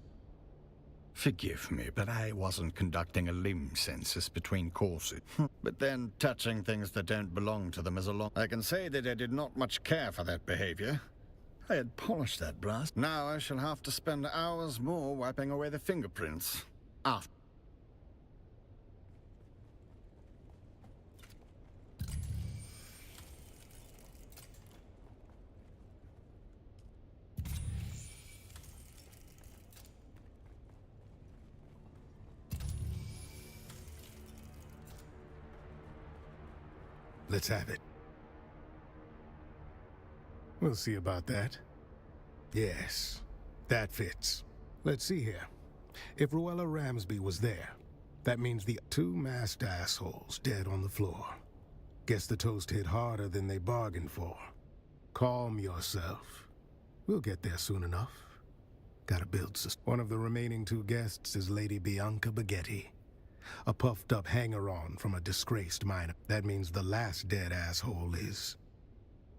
Forgive me, but I wasn't conducting a limb census between courses. But then touching things that don't belong to them is a lot. I can say that I did not much care for that behavior. I had polished that blast. Now I shall have to spend hours more wiping away the fingerprints. After. Let's have it. We'll see about that. Yes, that fits. Let's see here. If Ruella Ramsby was there, that means the two masked assholes dead on the floor. Guess the toast hit harder than they bargained for. Calm yourself. We'll get there soon enough. Gotta build One of the remaining two guests is Lady Bianca Baghetti, a puffed-up hanger-on from a disgraced miner. That means the last dead asshole is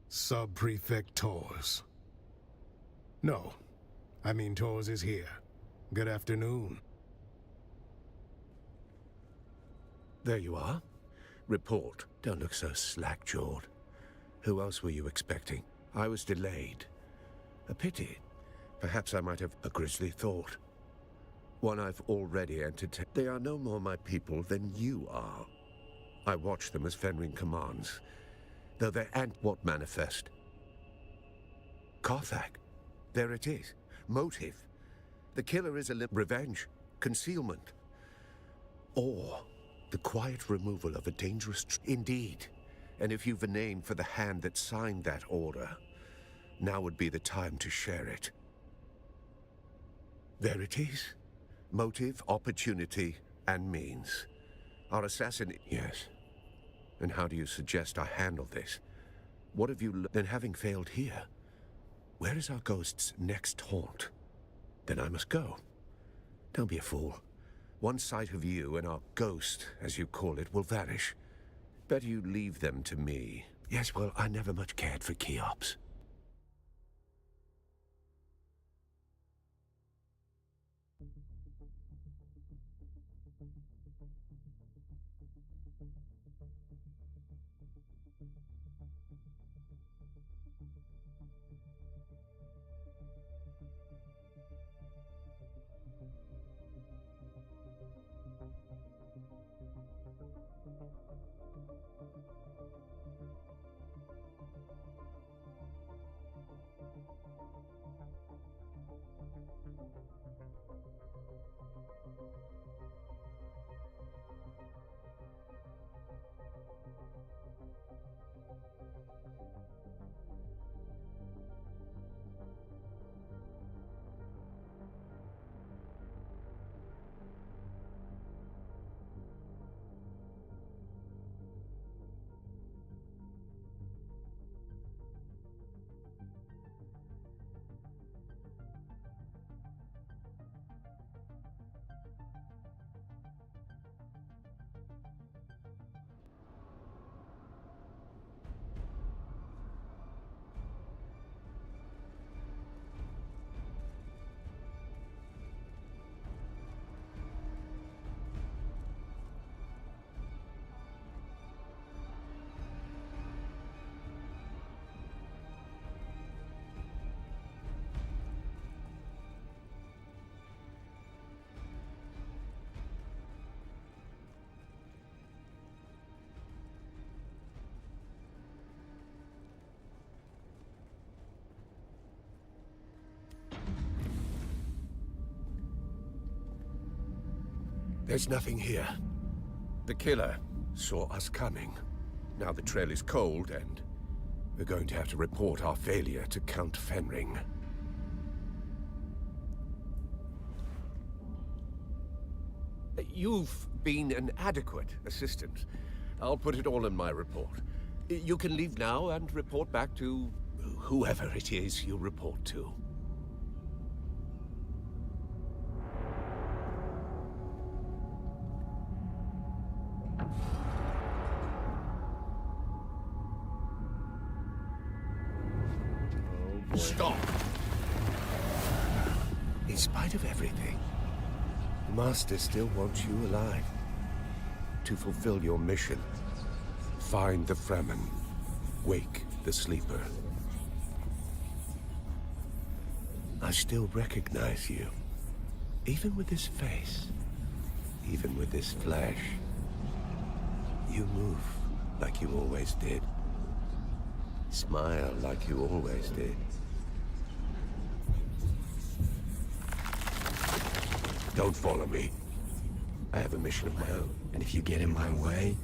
Sub-Prefect Tors. No, I mean Tors is here. Good afternoon. There you are. Report. Don't look so slack-jawed. Who else were you expecting? I was delayed. A pity. Perhaps I might have a grisly thought. One I've already entertained. They are no more my people than you are. I watch them as Fenring commands, though they're what manifest. Carthag. There it is. Motive. The killer is revenge, concealment, or the quiet removal of a dangerous Indeed. And if you've a name for the hand that signed that order, now would be the time to share it. There it is. Motive, opportunity, and means. Our assassin... Yes. And how do you suggest I handle this? What have you... Then having failed here, where is our ghost's next haunt? Then I must go. Don't be a fool. One sight of you and our ghost, as you call it, will vanish. Better you leave them to me. Yes, well, I never much cared for Cheops. There's nothing here. The killer saw us coming. Now the trail is cold, and we're going to have to report our failure to Count Fenring. You've been an adequate assistant. I'll put it all in my report. You can leave now and report back to whoever it is you report to. Stop! In spite of everything, The Master still wants you alive. To fulfill your mission. Find the Fremen. Wake the sleeper. I still recognize you. Even with this face. Even with this flesh. You move like you always did. Smile like you always did. Don't follow me. I have a mission of my own. And if you get in my way,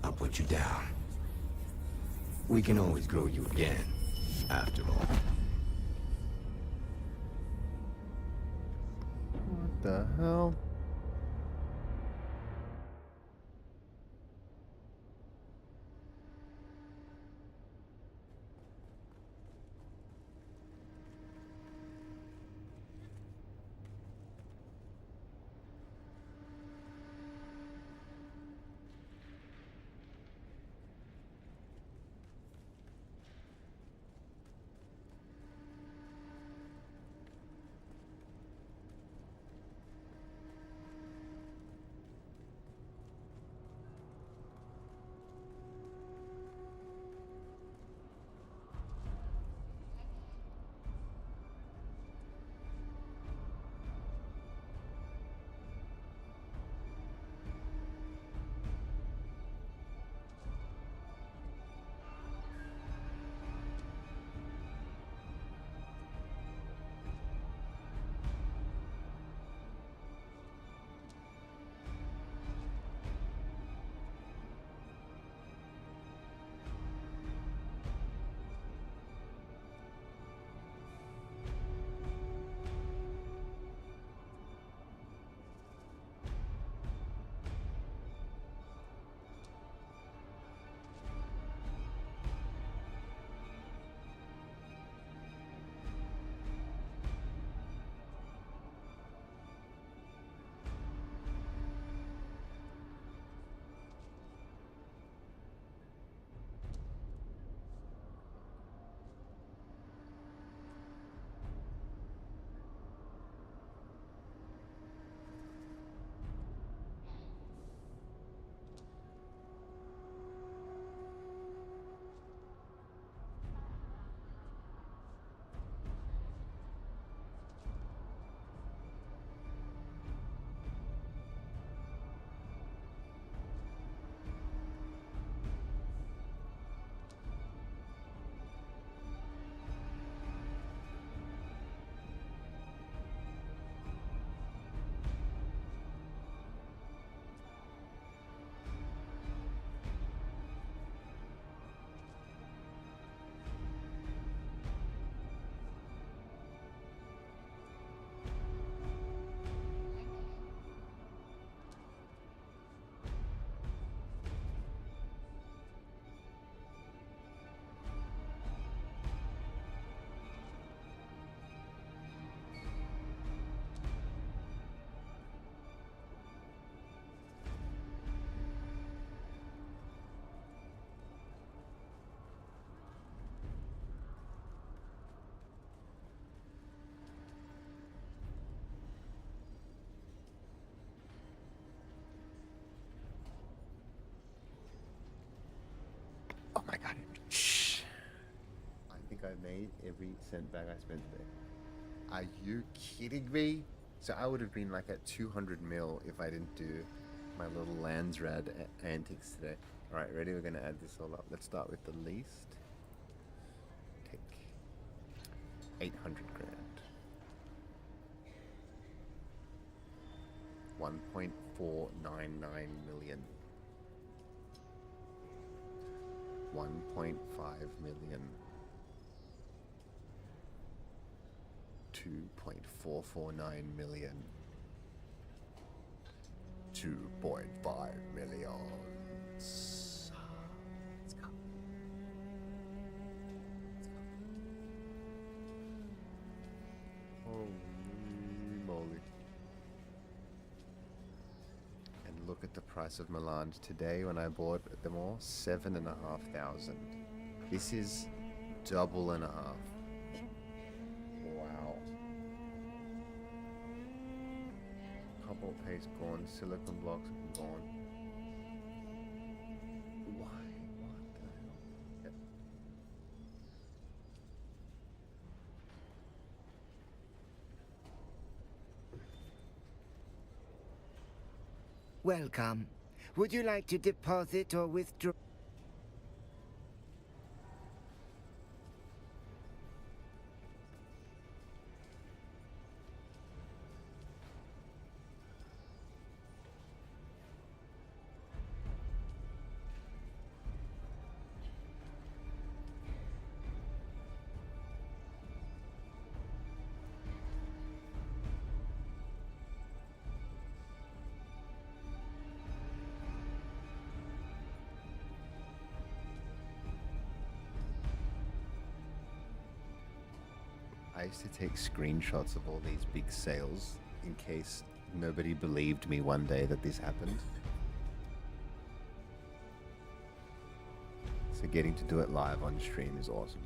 I'll put you down. We can always grow you again, after all. What the hell? Oh my god. Shh. I think I made every cent back I spent today. Are you kidding me? So I would have been like at 200 mil if I didn't do my little Landsrad antics today. Alright, ready? We're going to add this all up. Let's start with the least. Take 800 grand. 1.499 million. 1.5 million. 2.449 million. 2.5 million. Let's go. Holy moly. And look at the price of Milan today when I bought them all, 7,500. This is double and a half. Wow. Can't Port paste gone. Silicon blocks gone. Why? What the hell? Yep. Welcome. Would you like to deposit or withdraw? I used to take screenshots of all these big sales in case nobody believed me one day that this happened. So getting to do it live on stream is awesome.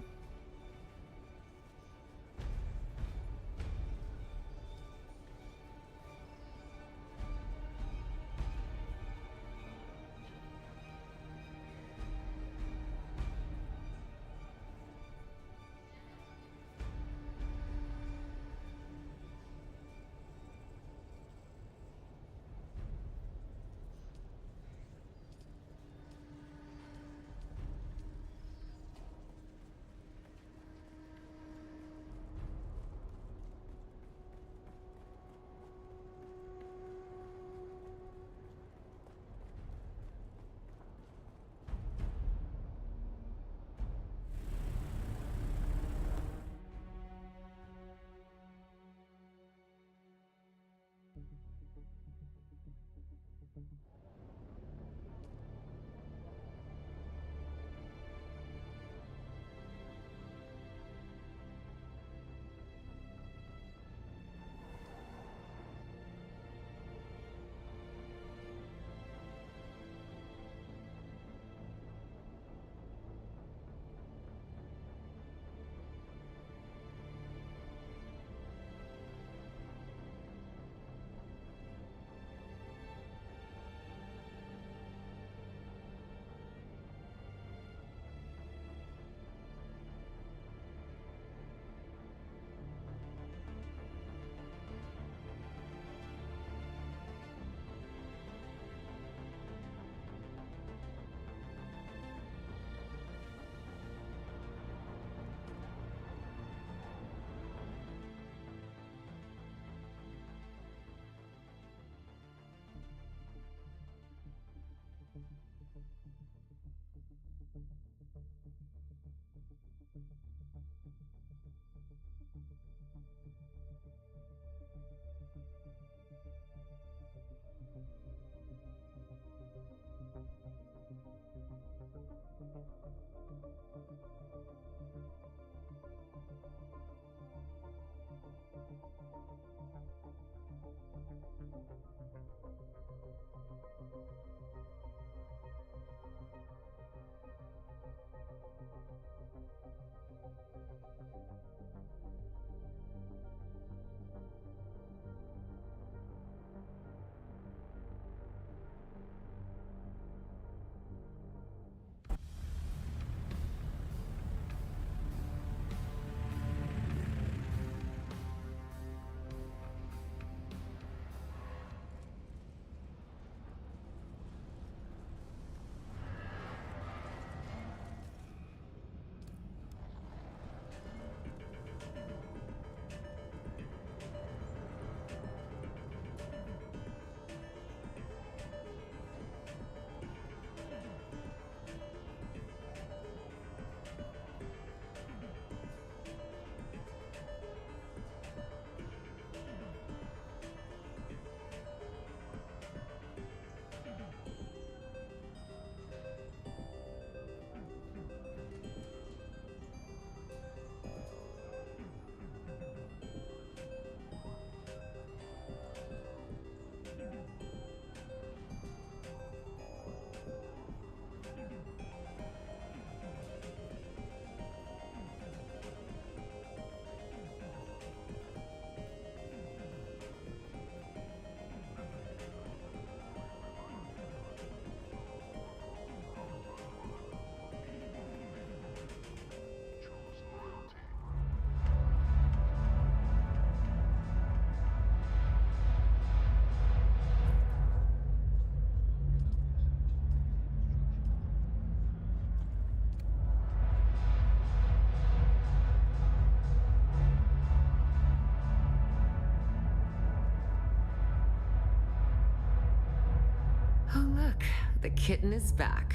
Look, the kitten is back.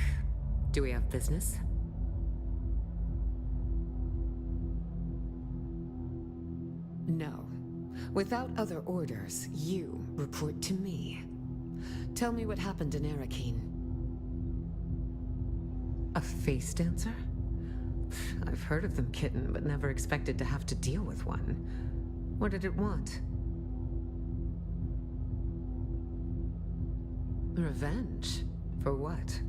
Do we have business? No. Without other orders, you report to me. Tell me what happened in Arakeen. A face dancer? I've heard of them, kitten, but never expected to have to deal with one. What did it want? Revenge? For what?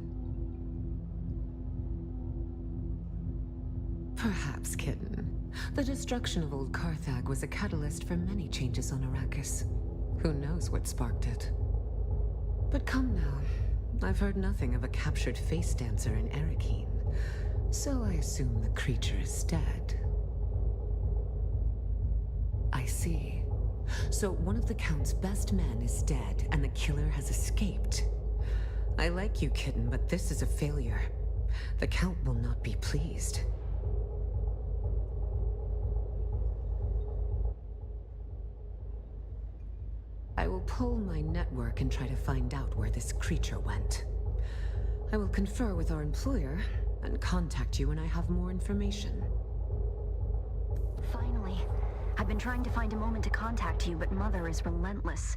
Perhaps, kitten. The destruction of old Carthag was a catalyst for many changes on Arrakis. Who knows what sparked it? But come now. I've heard nothing of a captured face dancer in Arakeen, so I assume the creature is dead. I see. So one of the Count's best men is dead, and the killer has escaped. I like you, kitten, but this is a failure. The Count will not be pleased. I will pull my network and try to find out where this creature went. I will confer with our employer and contact you when I have more information. Finally. I've been trying to find a moment to contact you, but Mother is relentless.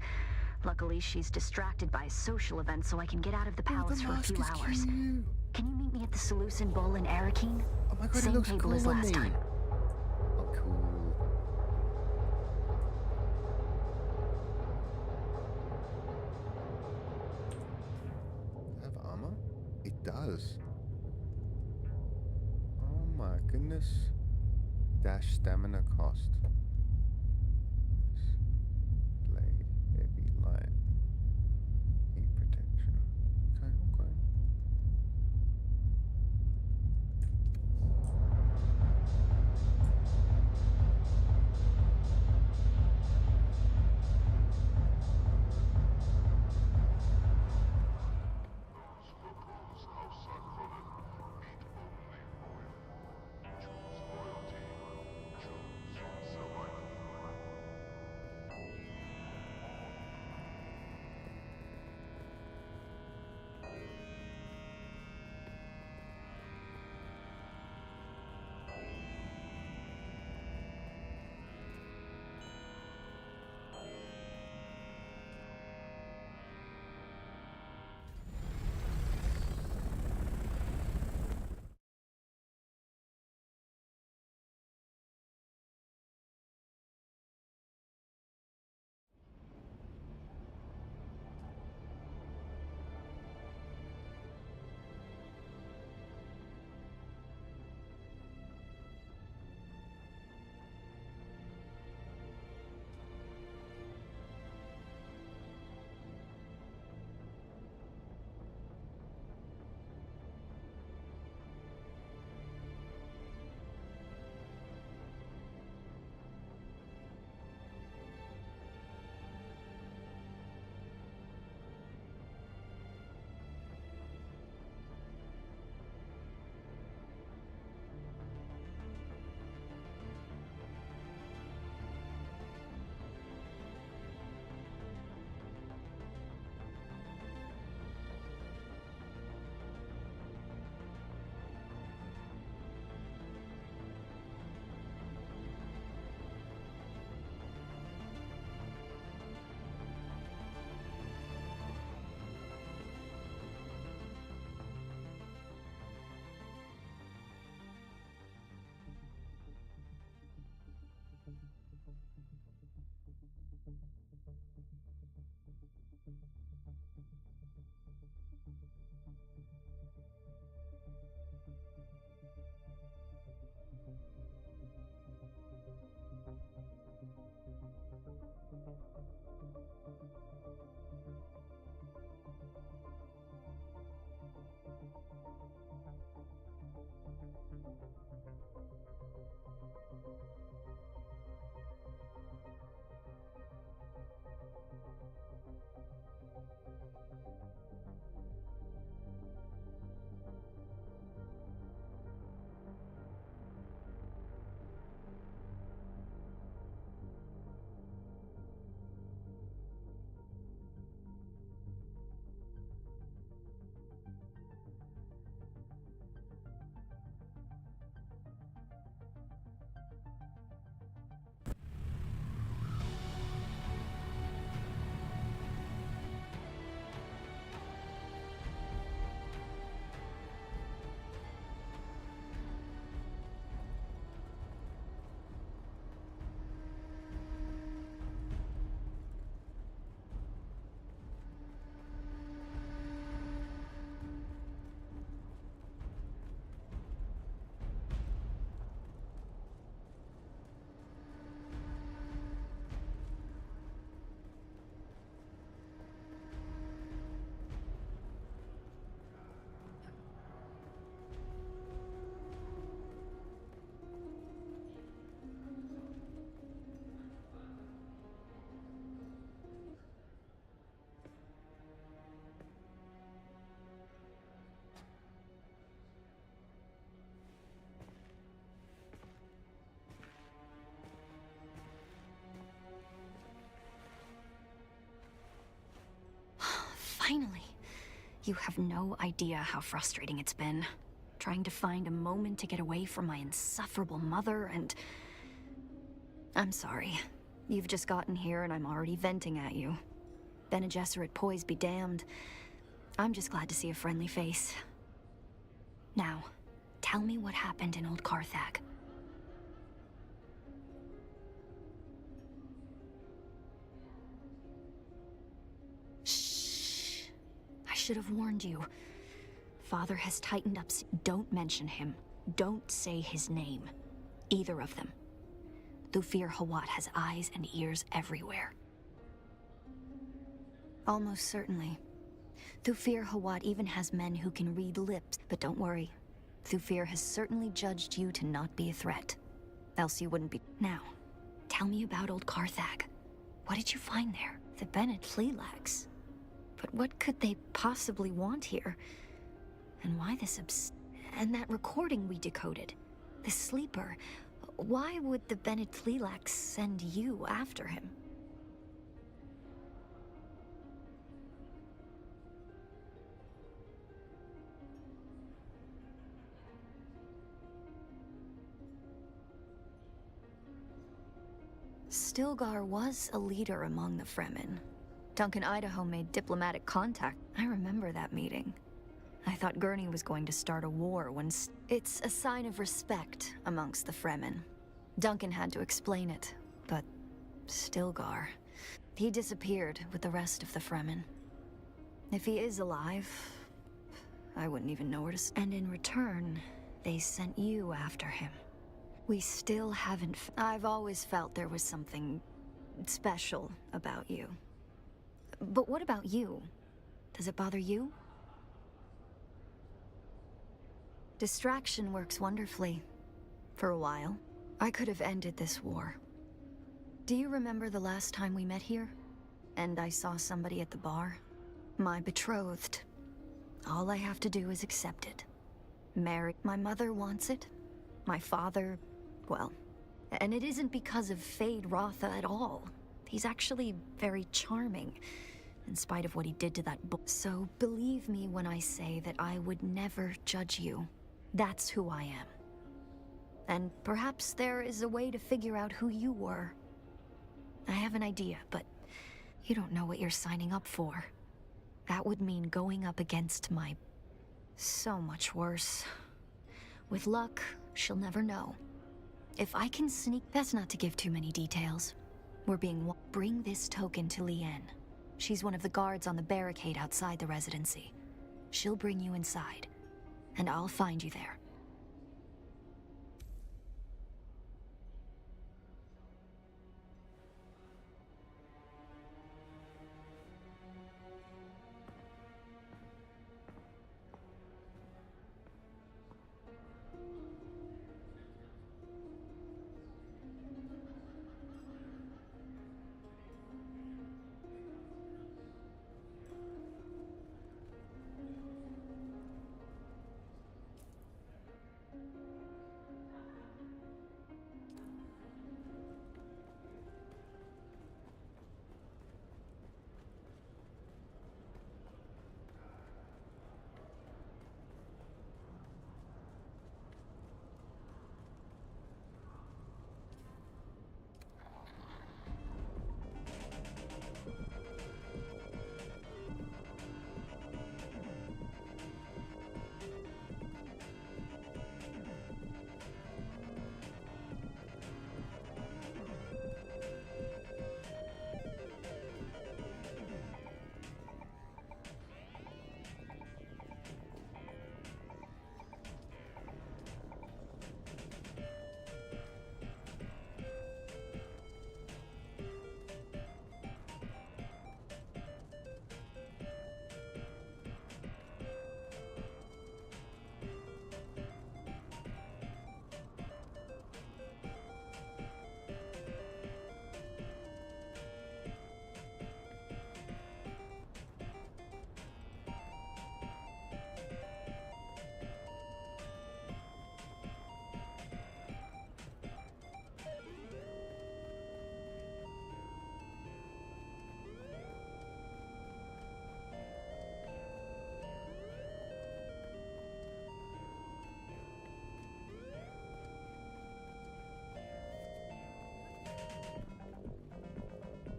Luckily, she's distracted by a social event, so I can get out of the palace for a few hours. Can you meet me at the Seleucid Bowl in Arakeen? Oh my god, Same it looks table cool as on last me. time. Oh, cool. Have armor? It does. Oh my goodness. Dash stamina cost. Blade, heavy, light. Heat protection. Okay, okay. Finally. You have no idea how frustrating it's been. Trying to find a moment to get away from my insufferable mother and... I'm sorry. You've just gotten here and I'm already venting at you. Bene Gesserit poise be damned. I'm just glad to see a friendly face. Now, tell me what happened in Old Carthag. Shh. I should have warned you. Father has tightened up. Don't mention him. Don't say his name. Either of them. Thufir Hawat has eyes and ears everywhere. Almost certainly. Thufir Hawat even has men who can read lips. But don't worry. Thufir has certainly judged you to not be a threat. Else you wouldn't be... Now, tell me about Old Carthag. What did you find there? The Bene Tleilax. But what could they possibly want here? And why this And that recording we decoded. The sleeper. Why would the Bene Tleilax send you after him? Stilgar was a leader among the Fremen. Duncan Idaho made diplomatic contact. I remember that meeting. I thought Gurney was going to start a war when... It's a sign of respect amongst the Fremen. Duncan had to explain it, but Stilgar... He disappeared with the rest of the Fremen. If he is alive, I wouldn't even know where to... And in return, they sent you after him. We still haven't... I've always felt there was something special about you. But what about you? Does it bother you? Distraction works wonderfully. For a while. I could have ended this war. Do you remember the last time we met here? And I saw somebody at the bar? My betrothed. All I have to do is accept it. Marry. My mother wants it. My father... well... And it isn't because of Fade Rotha at all. He's actually very charming, in spite of what he did to that boy. So believe me when I say that I would never judge you. That's who I am. And perhaps there is a way to figure out who you were. I have an idea, but you don't know what you're signing up for. That would mean going up against my... so much worse. With luck, she'll never know. If I can sneak... That's not to give too many details. We're being... Bring this token to Liane. She's one of the guards on the barricade outside the residency. She'll bring you inside. And I'll find you there.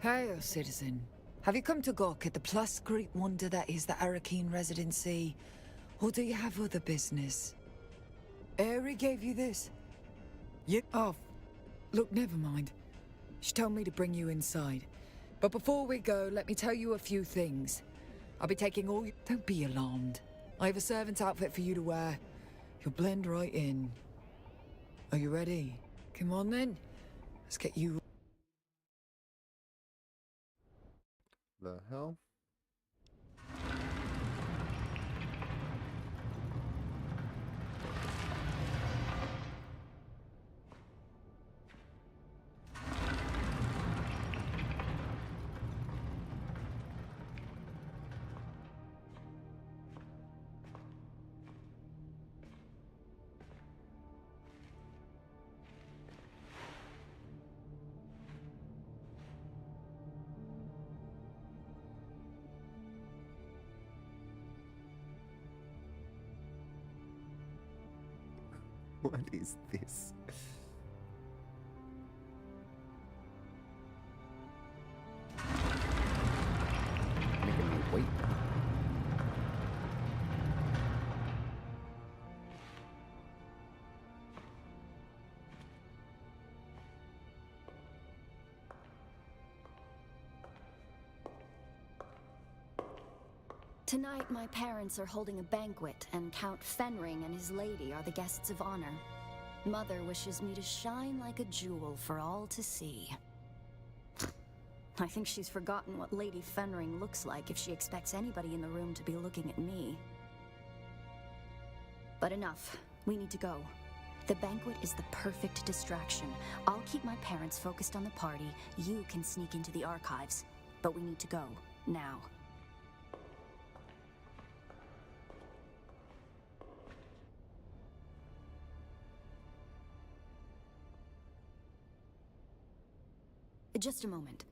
Hail, citizen. Have you come to gawk at the plus great wonder that is the Arakeen residency? Or do you have other business? Aerie gave you this? Oh, look, never mind. She told me to bring you inside. But before we go, let me tell you a few things. I'll be taking all you... Don't be alarmed. I have a servant's outfit for you to wear. You'll blend right in. Are you ready? Come on then. Let's get you... The hell? What is this? Making me wait. Tonight, my parents are holding a banquet, and Count Fenring and his lady are the guests of honor. Mother wishes me to shine like a jewel for all to see. I think she's forgotten what Lady Fenring looks like if she expects anybody in the room to be looking at me. But enough. We need to go. The banquet is the perfect distraction. I'll keep my parents focused on the party. You can sneak into the archives. But we need to go. Now. Just a moment.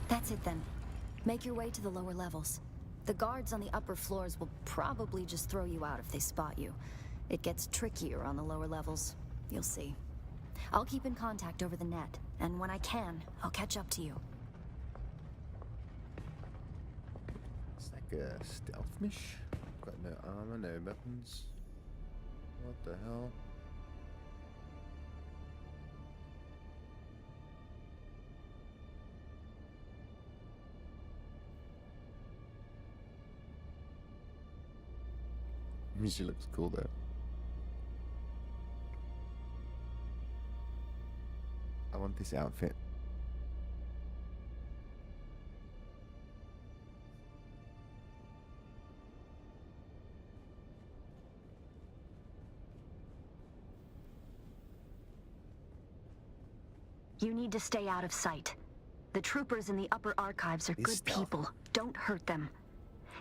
That's it then. Make your way to the lower levels. The guards on the upper floors will probably just throw you out if they spot you. It gets trickier on the lower levels. You'll see. I'll keep in contact over the net, and when I can, I'll catch up to you. It's like a stealth mish. Got no armor, no weapons. What the hell? She looks cool though. I want this outfit. You need to stay out of sight. The troopers in the upper archives are good people. Don't hurt them.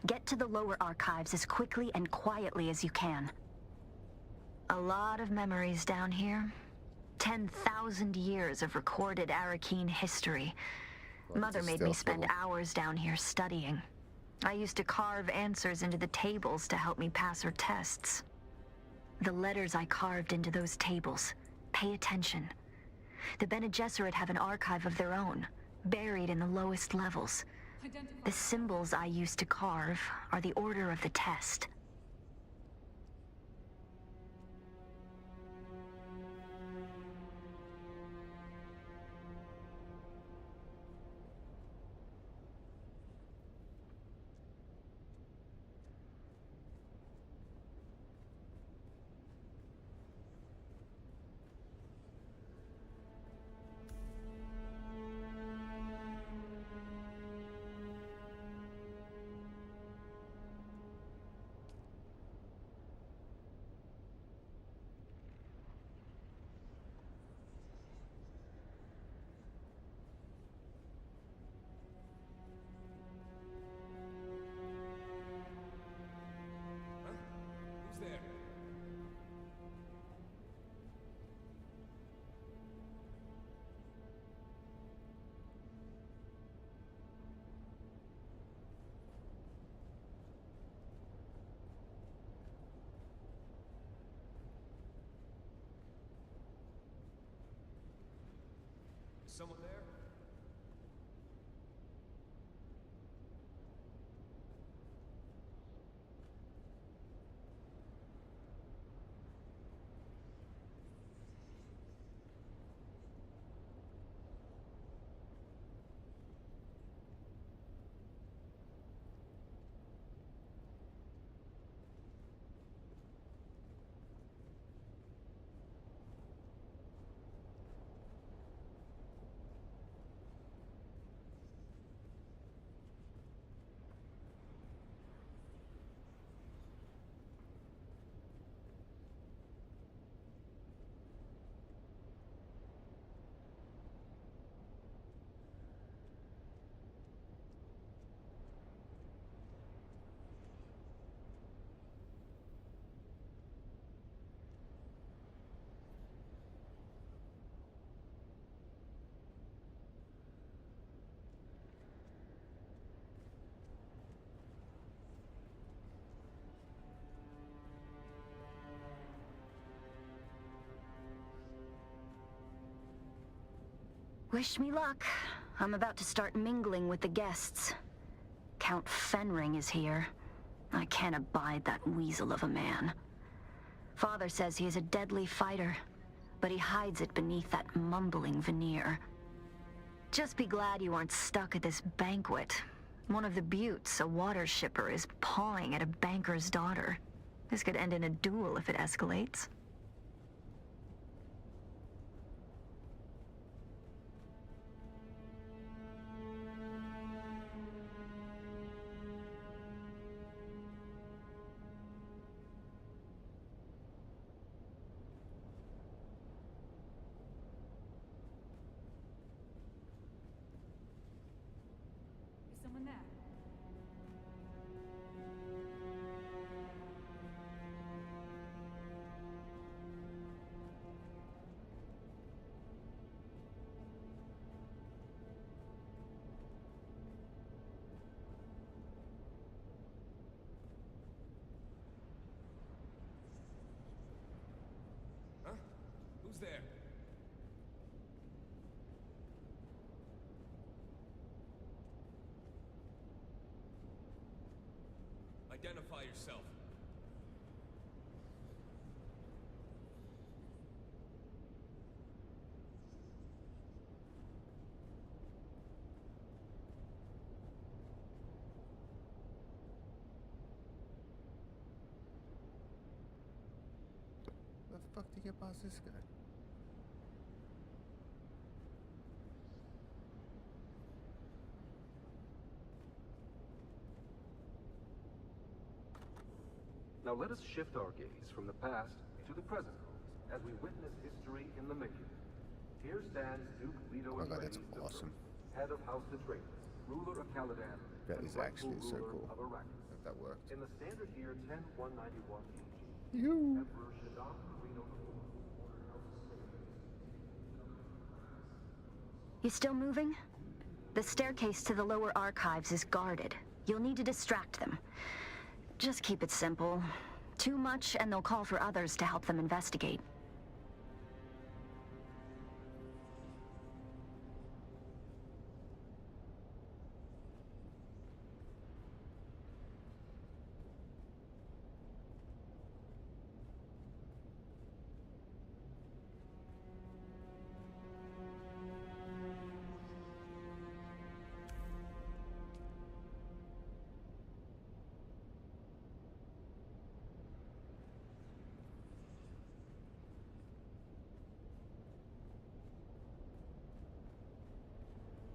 Get to the lower archives as quickly and quietly as you can. A lot of memories down here. 10,000 years of recorded Arakeen history. Mother made me spend hours down here studying. I used to carve answers into the tables to help me pass her tests. The letters I carved into those tables. Pay attention. The Bene Gesserit have an archive of their own, buried in the lowest levels. The symbols I used to carve are the order of the test. someone there? Wish me luck. I'm about to start mingling with the guests. Count Fenring is here. I can't abide that weasel of a man. Father says he is a deadly fighter, but he hides it beneath that mumbling veneer. Just be glad you aren't stuck at this banquet. One of the buttes, a water shipper, is pawing at a banker's daughter. This could end in a duel if it escalates. Is someone there? Huh? Who's there? Identify yourself. Where the fuck did you get past this guy? Now let us shift our gaze from the past to the present as we witness history in the making. Here stands Duke Leto Oh my god, that's Atreides awesome. head of House Atreides, ruler of Caladan, That and is rightful actually so ruler cool. of Arrakis. If that worked. In the standard year 10191 AG, You. Emperor Shaddam Reno IV ordered House Atreides. You still moving? The staircase to the lower archives is guarded. You'll need to distract them. Just keep it simple. Too much, and they'll call for others to help them investigate.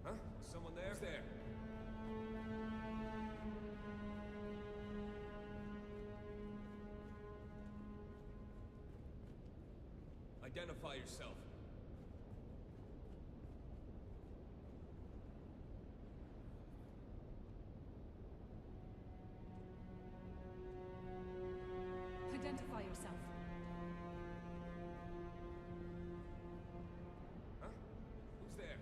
Huh? Someone there? Who's there? Identify yourself. Identify yourself. Huh? Who's there?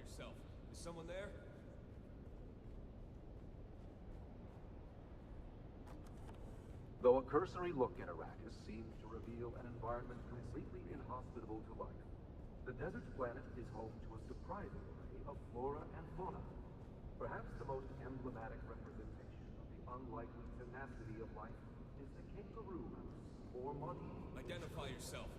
yourself. Is someone there? Though a cursory look at Arrakis seems to reveal an environment completely inhospitable to life, the desert planet is home to a surprising array of flora and fauna. Perhaps the most emblematic representation of the unlikely tenacity of life is the kangaroo mouse, or money. Identify yourself.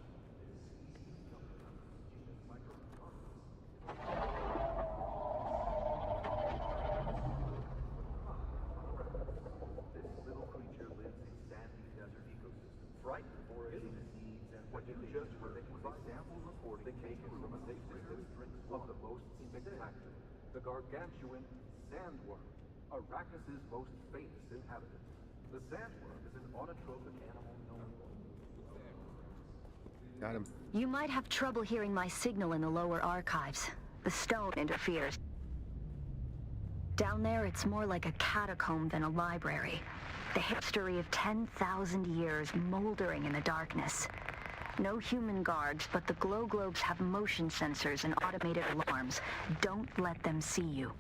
This little creature lives in sandy desert ecosystems, frightened for its seeds and what you just heard was a sample recording taken from a district of the most spectacular, the gargantuan sandworm, Arrakis' most famous inhabitant. The sandworm is an autotrophic animal known. Got him. You might have trouble hearing my signal in the lower archives. The stone interferes. Down there, it's more like a catacomb than a library. The history of 10,000 years moldering in the darkness. No human guards, but the glow globes have motion sensors and automated alarms. Don't let them see you.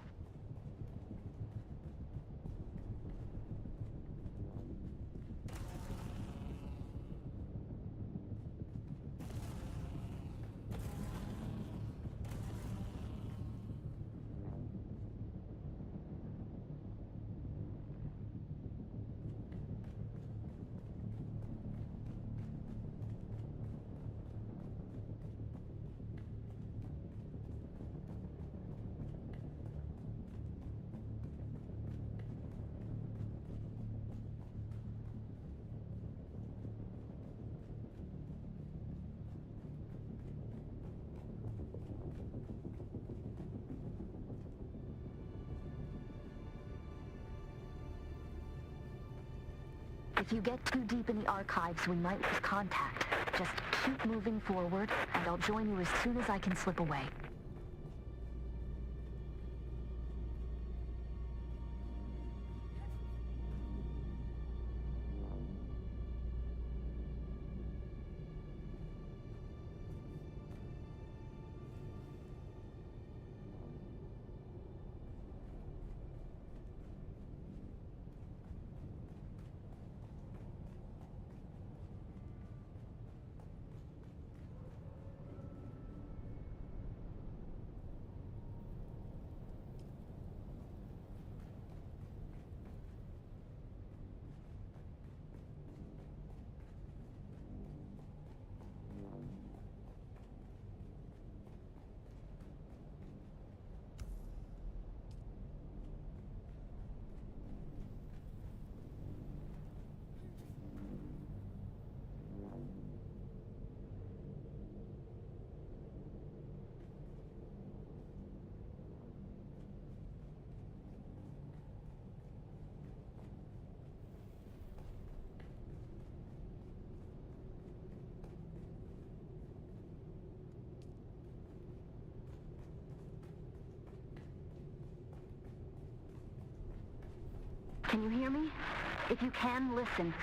If you get too deep in the archives, we might lose contact. Just keep moving forward, and I'll join you as soon as I can slip away. Can you hear me? If you can, listen.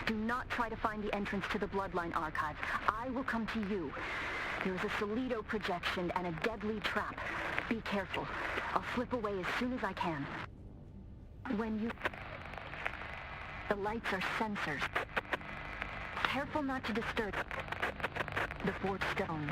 Do not try to find the entrance to the Bloodline Archive. I will come to you. There is a Solido projection and a deadly trap. Be careful. I'll slip away as soon as I can. When you... The lights are sensors. Careful not to disturb the fourth stone.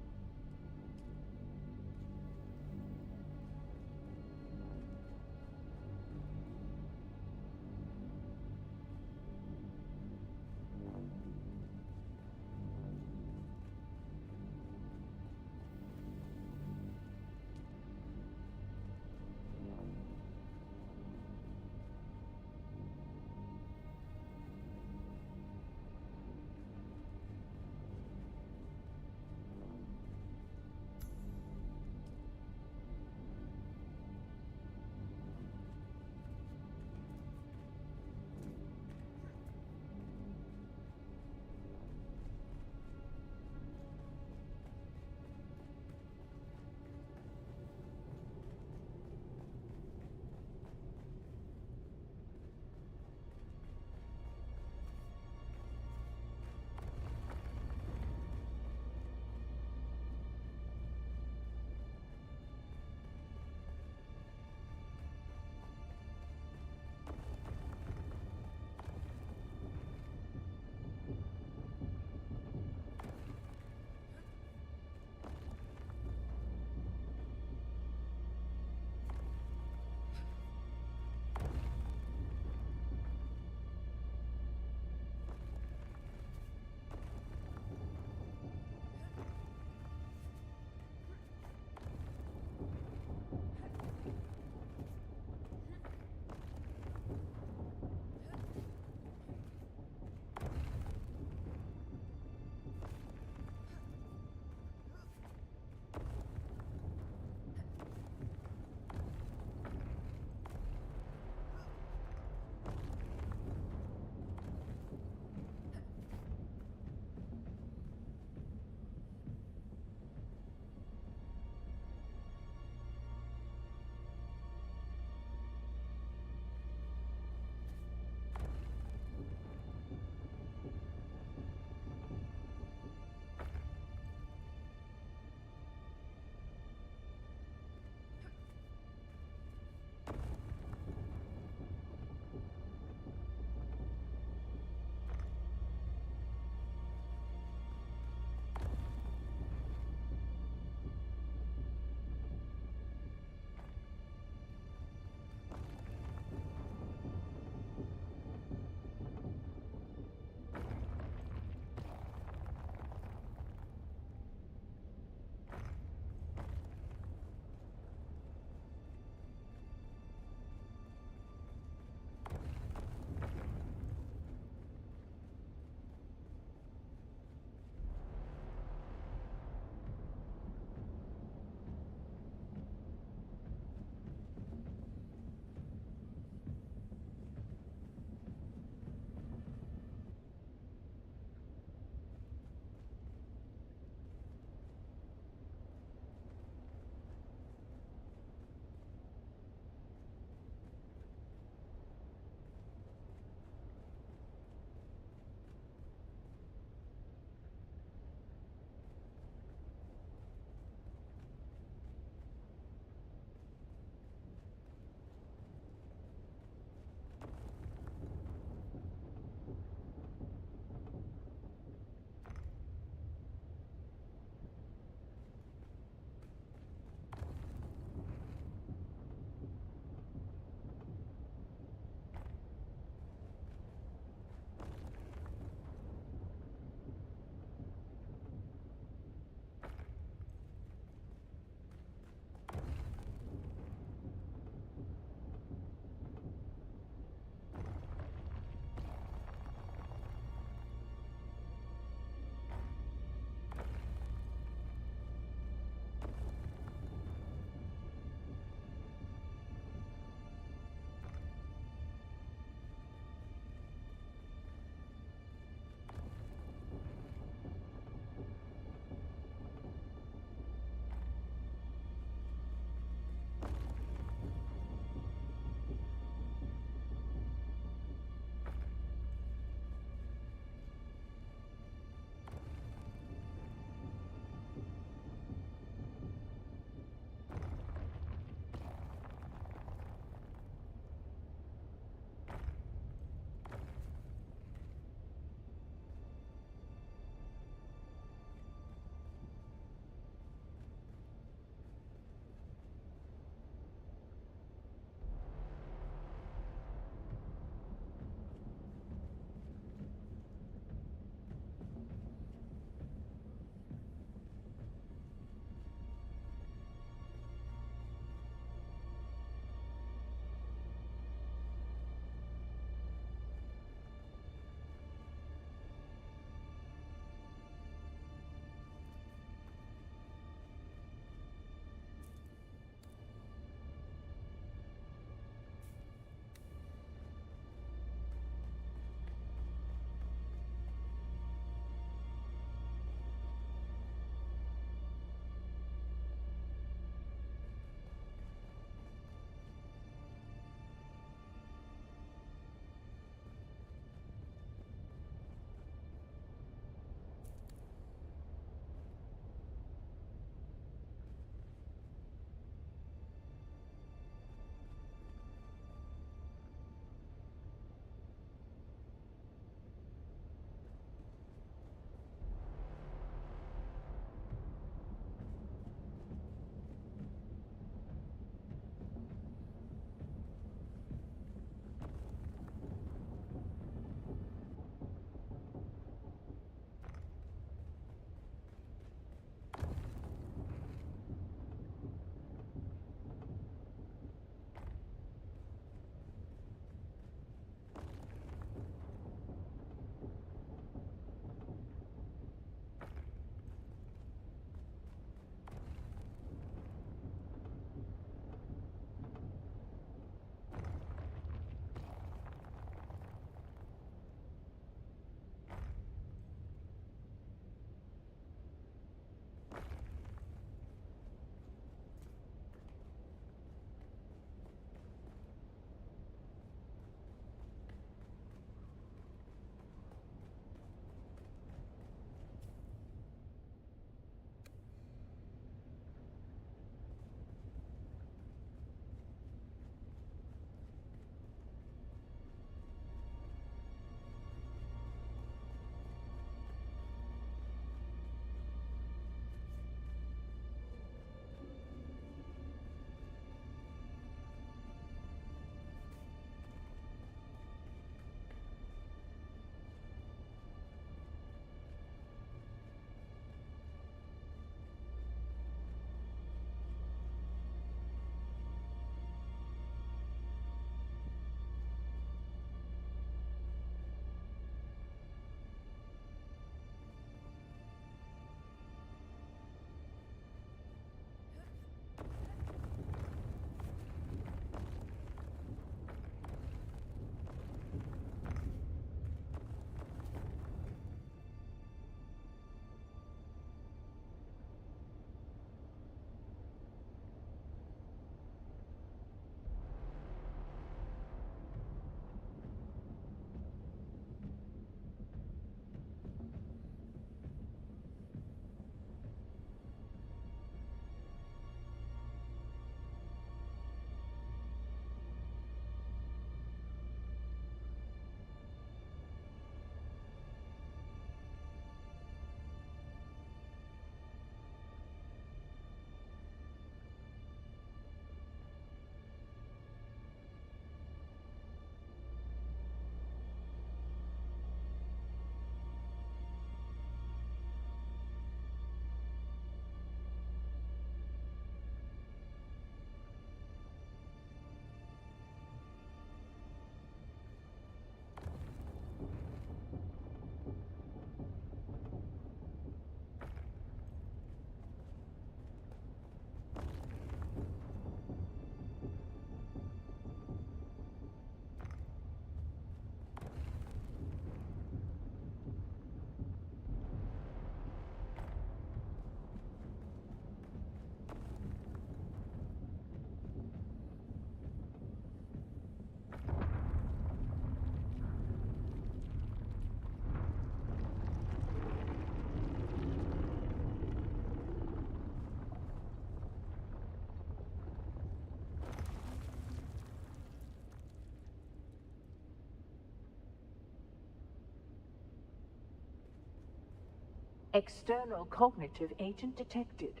External cognitive agent detected.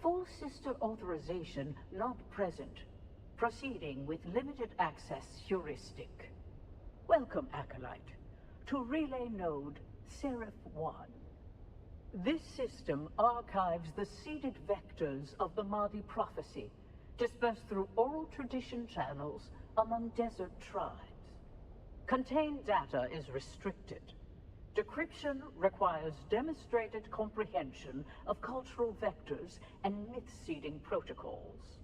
Full sister authorization not present. Proceeding with limited access heuristic. Welcome, Acolyte, to Relay Node Seraph 1. This system archives the seeded vectors of the Mahdi prophecy, dispersed through oral tradition channels among desert tribes. Contained data is restricted. Decryption requires demonstrated comprehension of cultural vectors and myth seeding protocols.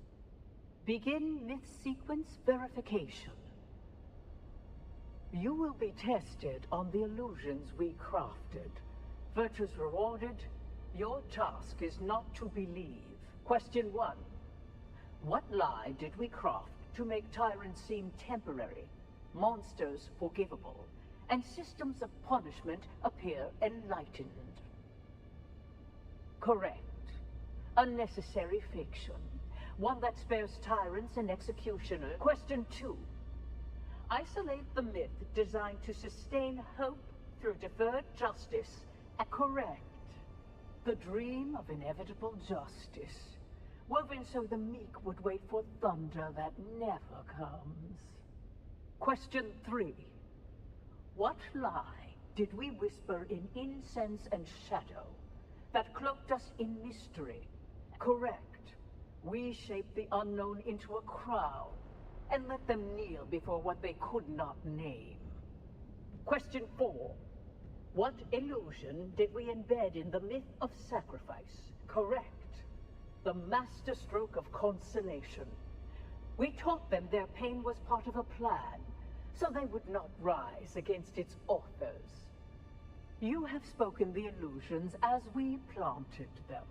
Begin myth sequence verification. You will be tested on the illusions we crafted. Virtues rewarded. Your task is not to believe. Question 1. What lie did we craft to make tyrants seem temporary, monsters forgivable, and systems of punishment appear enlightened? Correct. A necessary fiction. One that spares tyrants and executioners. Question 2. Isolate the myth designed to sustain hope through deferred justice. Correct. The dream of inevitable justice, woven so the meek would wait for thunder that never comes. Question 3. What lie did we whisper in incense and shadow that cloaked us in mystery? Correct. We shaped the unknown into a crowd and let them kneel before what they could not name. Question 4. What illusion did we embed in the myth of sacrifice? Correct. The masterstroke of consolation. We taught them their pain was part of a plan, so they would not rise against its authors. You have spoken the illusions as we planted them.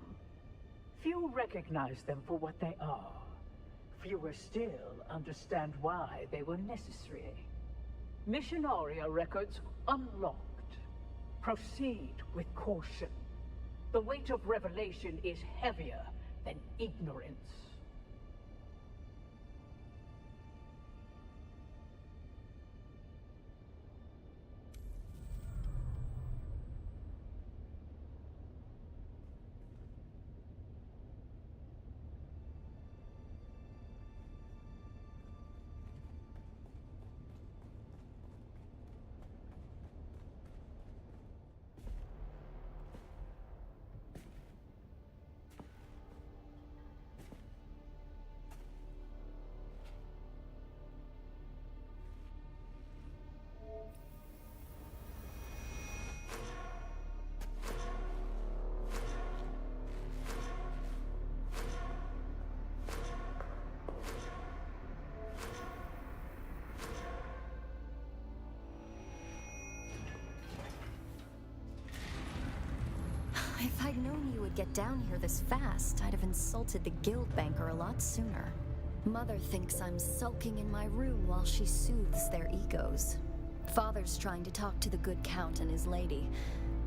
Few recognize them for what they are. Fewer still understand why they were necessary. Missionaria records unlocked. Proceed with caution. The weight of revelation is heavier than ignorance. If I'd known you would get down here this fast, I'd have insulted the guild banker a lot sooner. Mother thinks I'm sulking in my room while she soothes their egos. Father's trying to talk to the good count and his lady,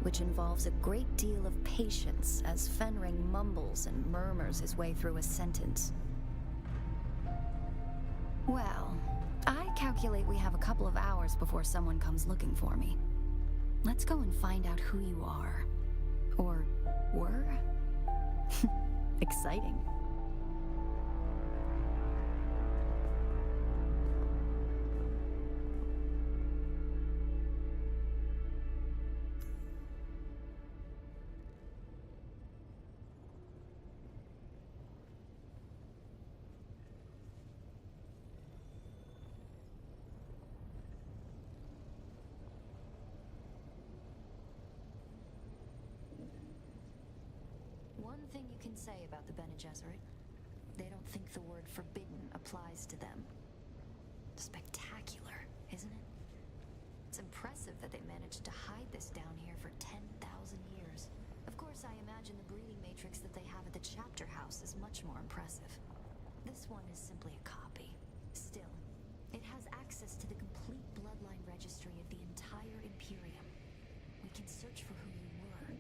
which involves a great deal of patience as Fenring mumbles and murmurs his way through a sentence. Well, I calculate we have a couple of hours before someone comes looking for me. Let's go and find out who you are. Or were? Exciting. One thing you can say about the Bene Gesserit, they don't think the word forbidden applies to them. Spectacular, isn't it? It's impressive that they managed to hide this down here for 10,000 years. Of course, I imagine the breeding matrix that they have at the chapter house is much more impressive. This one is simply a copy. Still, it has access to the complete bloodline registry of the entire Imperium. We can search for who you were.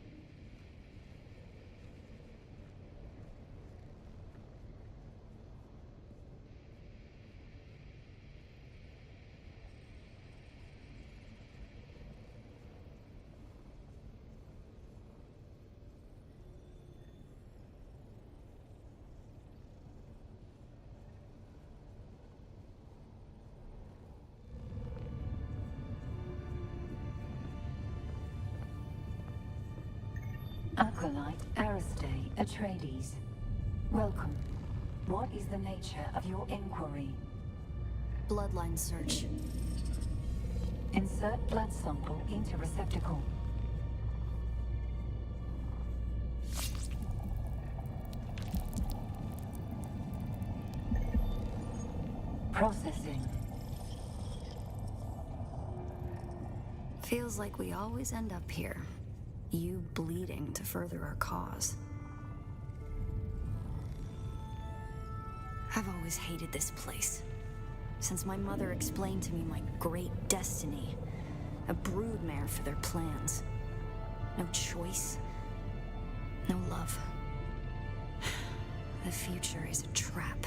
Acolyte Aristae Atreides. Welcome. What is the nature of your inquiry? Bloodline search. Insert blood sample into receptacle. Processing. Feels like we always end up here. You bleeding to further our cause. I've always hated this place. Since my mother explained to me my great destiny. A broodmare for their plans. No choice. No love. The future is a trap.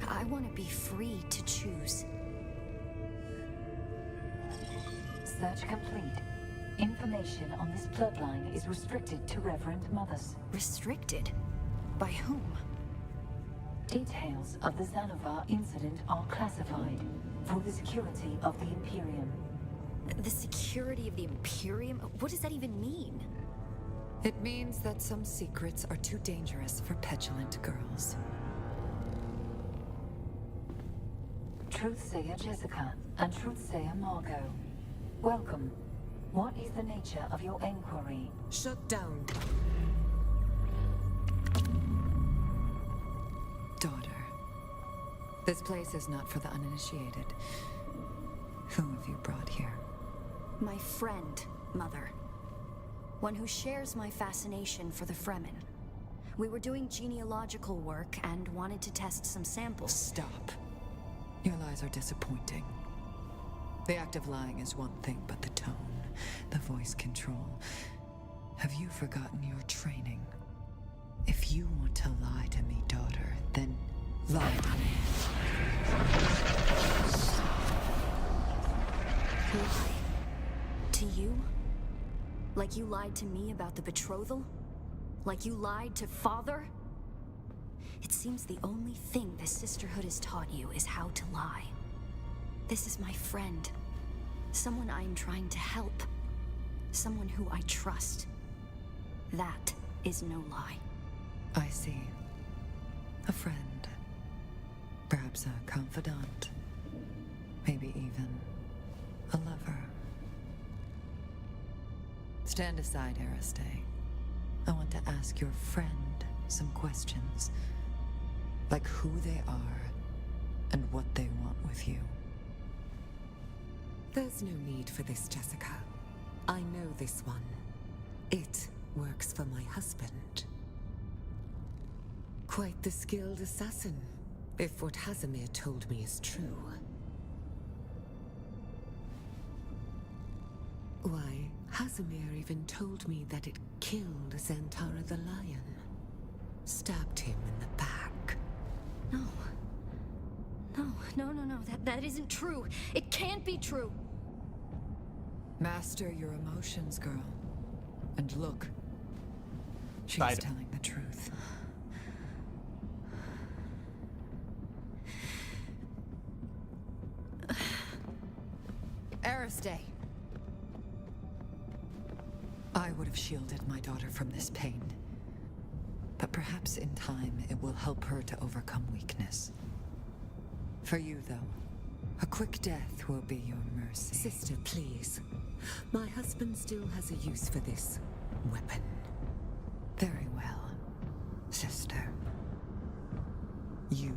I want to be free to choose. Search complete. Information on this bloodline is restricted to Reverend Mothers. Restricted? By whom? Details of the Xanavar incident are classified for the security of the Imperium. The security of the Imperium? What does that even mean? It means that some secrets are too dangerous for petulant girls. Truthsayer Jessica and Truthsayer Margot. Welcome. What is the nature of your inquiry? Shut down. Daughter. This place is not for the uninitiated. Who have you brought here? My friend, Mother. One who shares my fascination for the Fremen. We were doing genealogical work and wanted to test some samples. Stop. Your lies are disappointing. The act of lying is one thing, but the tone, the voice control. Have you forgotten your training? If you want to lie to me, daughter, then lie to me. Lie? To you? Like you lied to me about the betrothal? Like you lied to Father? It seems the only thing the Sisterhood has taught you is how to lie. This is my friend. Someone I'm trying to help. Someone who I trust. That is no lie. I see. A friend. Perhaps a confidant. Maybe even a lover. Stand aside, Aristae. I want to ask your friend some questions. Like who they are, and what they want with you. There's no need for this, Jessica. I know this one. It works for my husband. Quite the skilled assassin, if what Hazimir told me is true. Why, Hazimir even told me that it killed Xantara the Lion. Stabbed him in the back. No. No. That isn't true. It can't be true. Master your emotions, girl. And look. She's telling the truth. Aristae! I would have shielded my daughter from this pain. But perhaps in time it will help her to overcome weakness. For you, though, a quick death will be your mercy. Sister, please. My husband still has a use for this weapon. Very well, sister. You.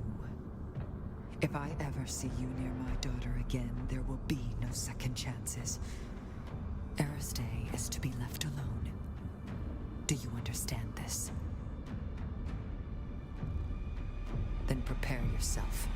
If I ever see you near my daughter again, there will be no second chances. Aristae is to be left alone. Do you understand this? Then prepare yourself.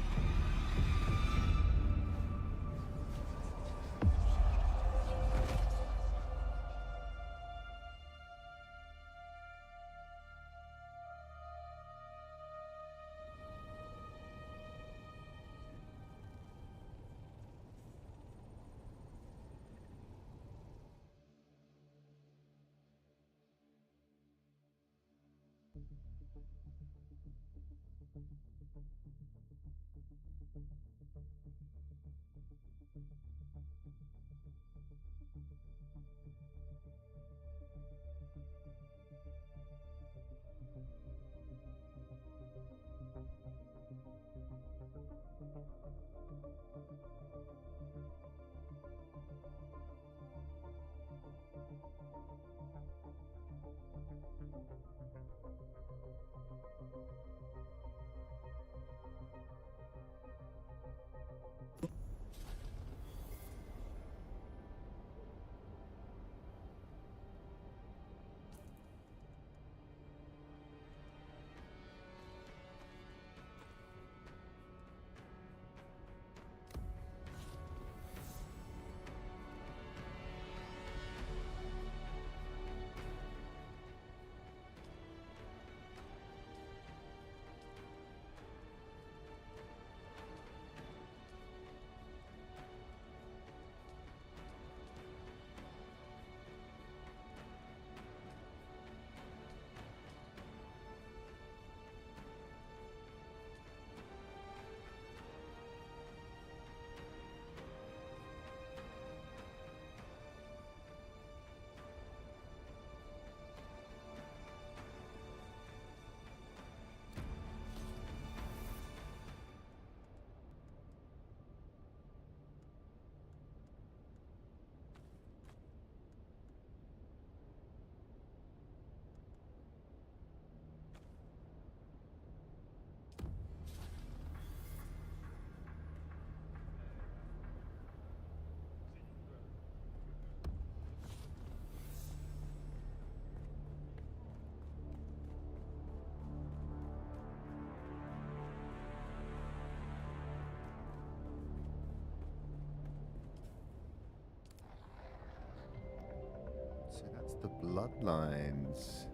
the Bloodlines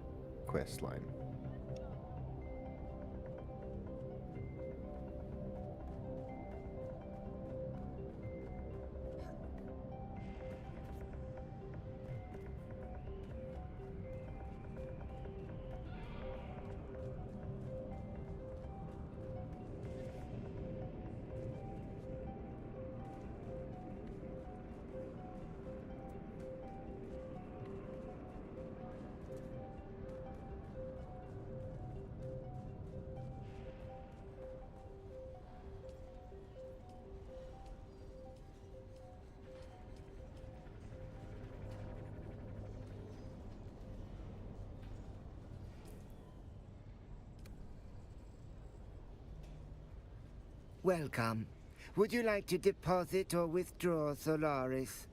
questline. Welcome. Would you like to deposit or withdraw Solaris?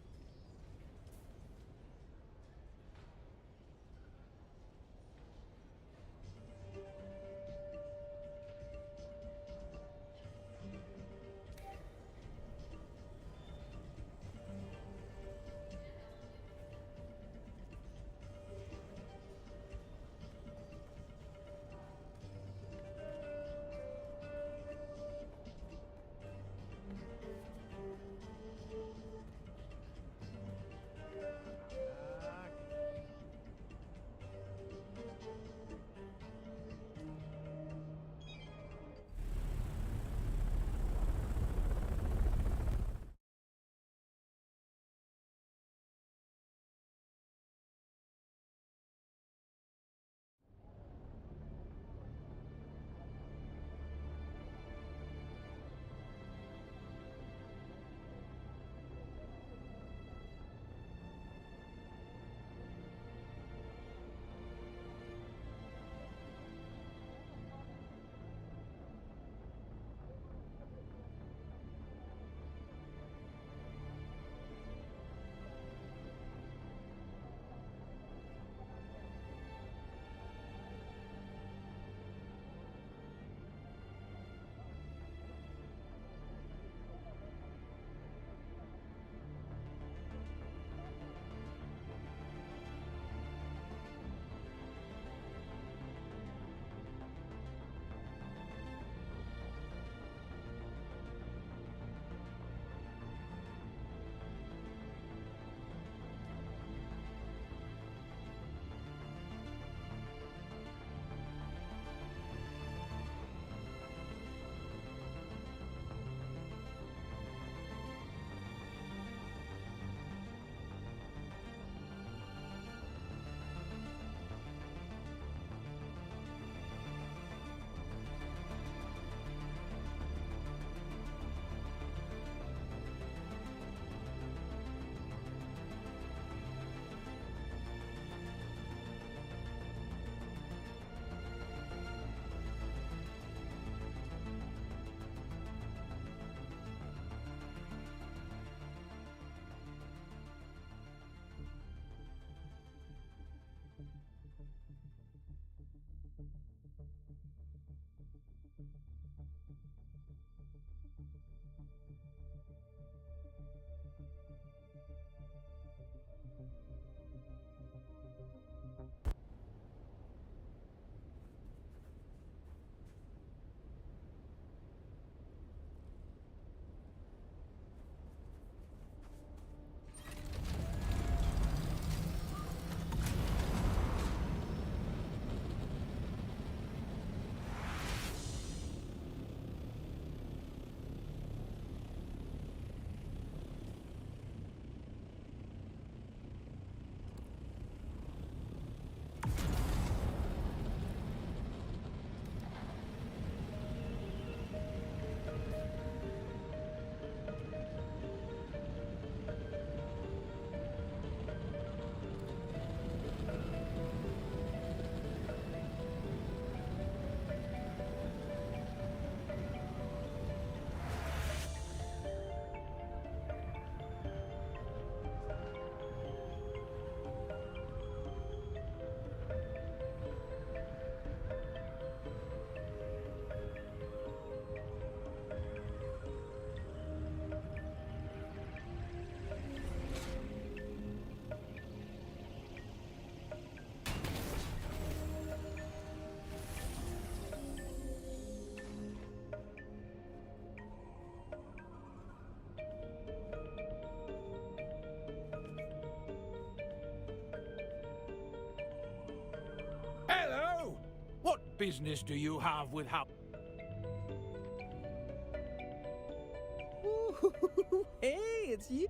business do you have with how... Ooh, hey, it's you.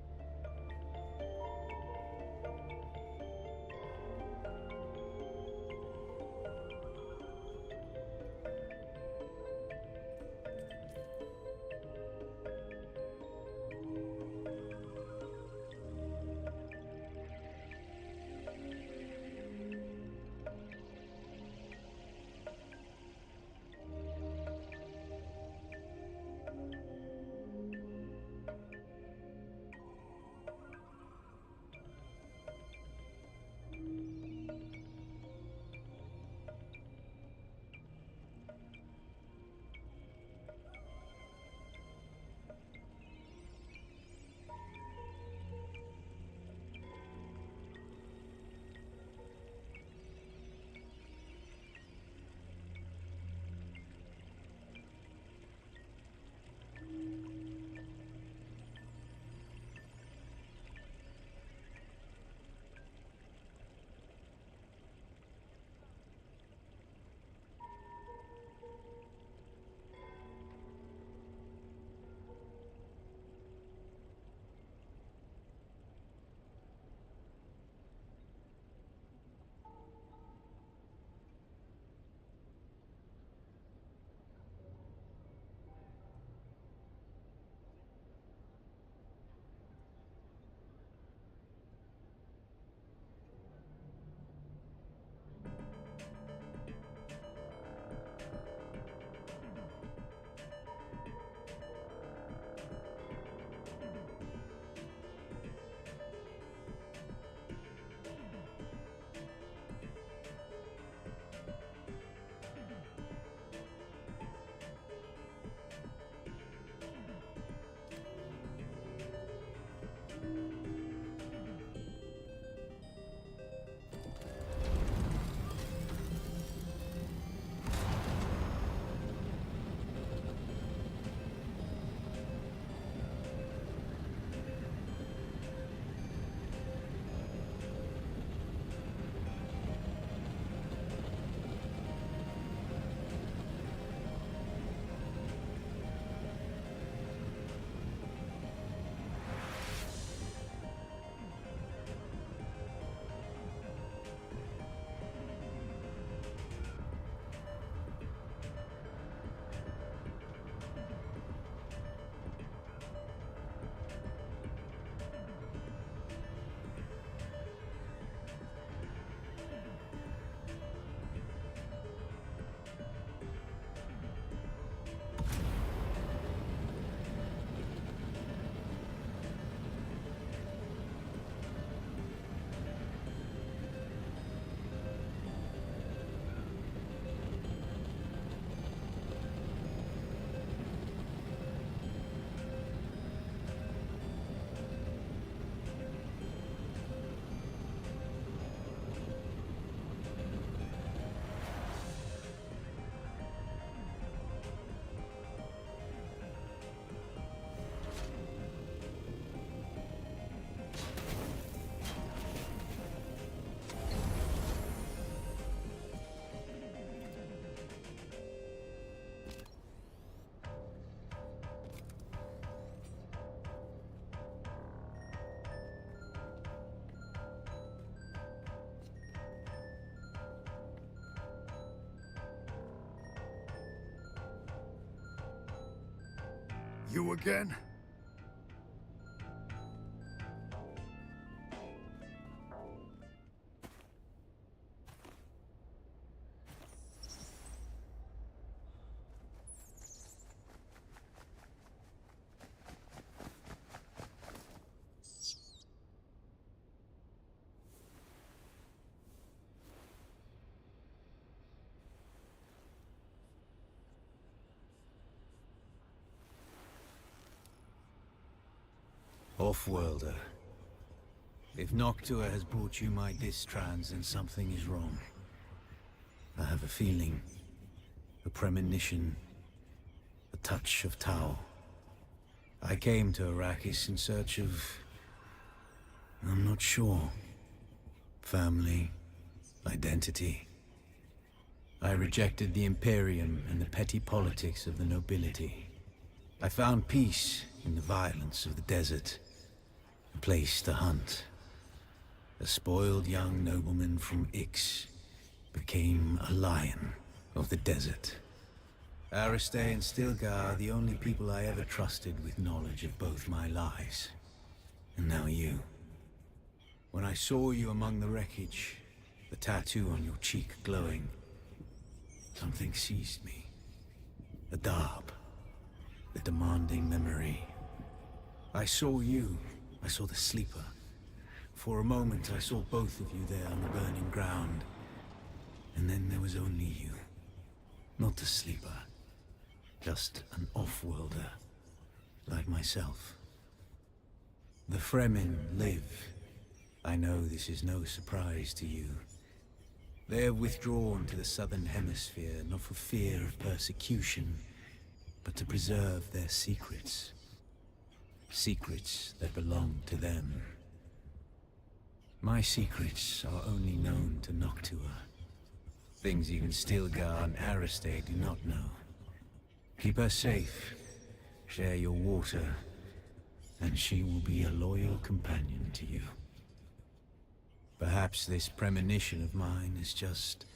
You again? Off-worlder. If Noctua has brought you my distrans, then something is wrong. I have a feeling, a premonition, a touch of Tau. I came to Arrakis in search of... I'm not sure. Family, identity. I rejected the Imperium and the petty politics of the nobility. I found peace in the violence of the desert, a place to hunt. A spoiled young nobleman from Ix became a lion of the desert. Aristay and Stilgar are the only people I ever trusted with knowledge of both my lives. And now you. When I saw you among the wreckage, the tattoo on your cheek glowing, something seized me. A darb. The demanding memory. I saw you. I saw the sleeper. For a moment, I saw both of you there on the burning ground. And then there was only you. Not the sleeper. Just an off-worlder. Like myself. The Fremen live. I know this is no surprise to you. They have withdrawn to the southern hemisphere, not for fear of persecution, but to preserve their secrets. Secrets that belong to them. My secrets are only known to Noctua. Things even Stilgar and Aristay do not know. Keep her safe, share your water, and she will be a loyal companion to you. Perhaps this premonition of mine is just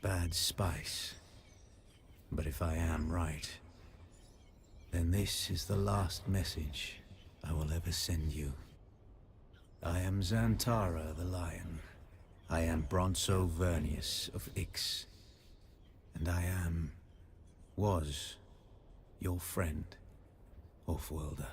bad spice. But if I am right, then this is the last message I will ever send you. I am Xantara the Lion. I am Bronso Vernius of Ix. And I was your friend, Off-Worlder.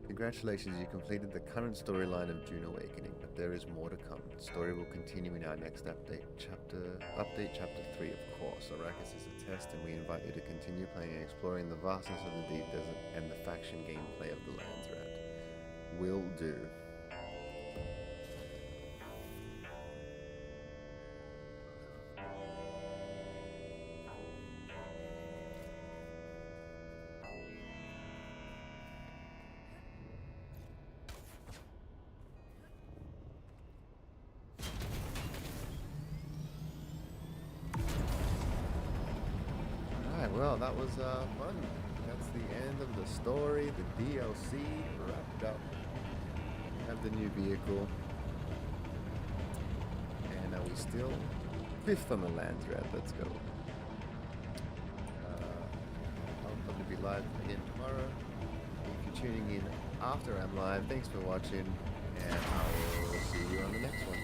Congratulations, you completed the current storyline of Dune Awakening, but there is more to come. The story will continue in our next update chapter 3, of course. Arrakis is a test, and we invite you to continue playing and exploring the vastness of the deep desert and the faction gameplay of the Landsrat. Will do. Well, that was fun. That's the end of the story. The DLC wrapped up. We have the new vehicle. And are we still 5th on the Landsrat? Let's go. I'll probably be live again tomorrow. If you're tuning in after I'm live, thanks for watching. And I will see you on the next one.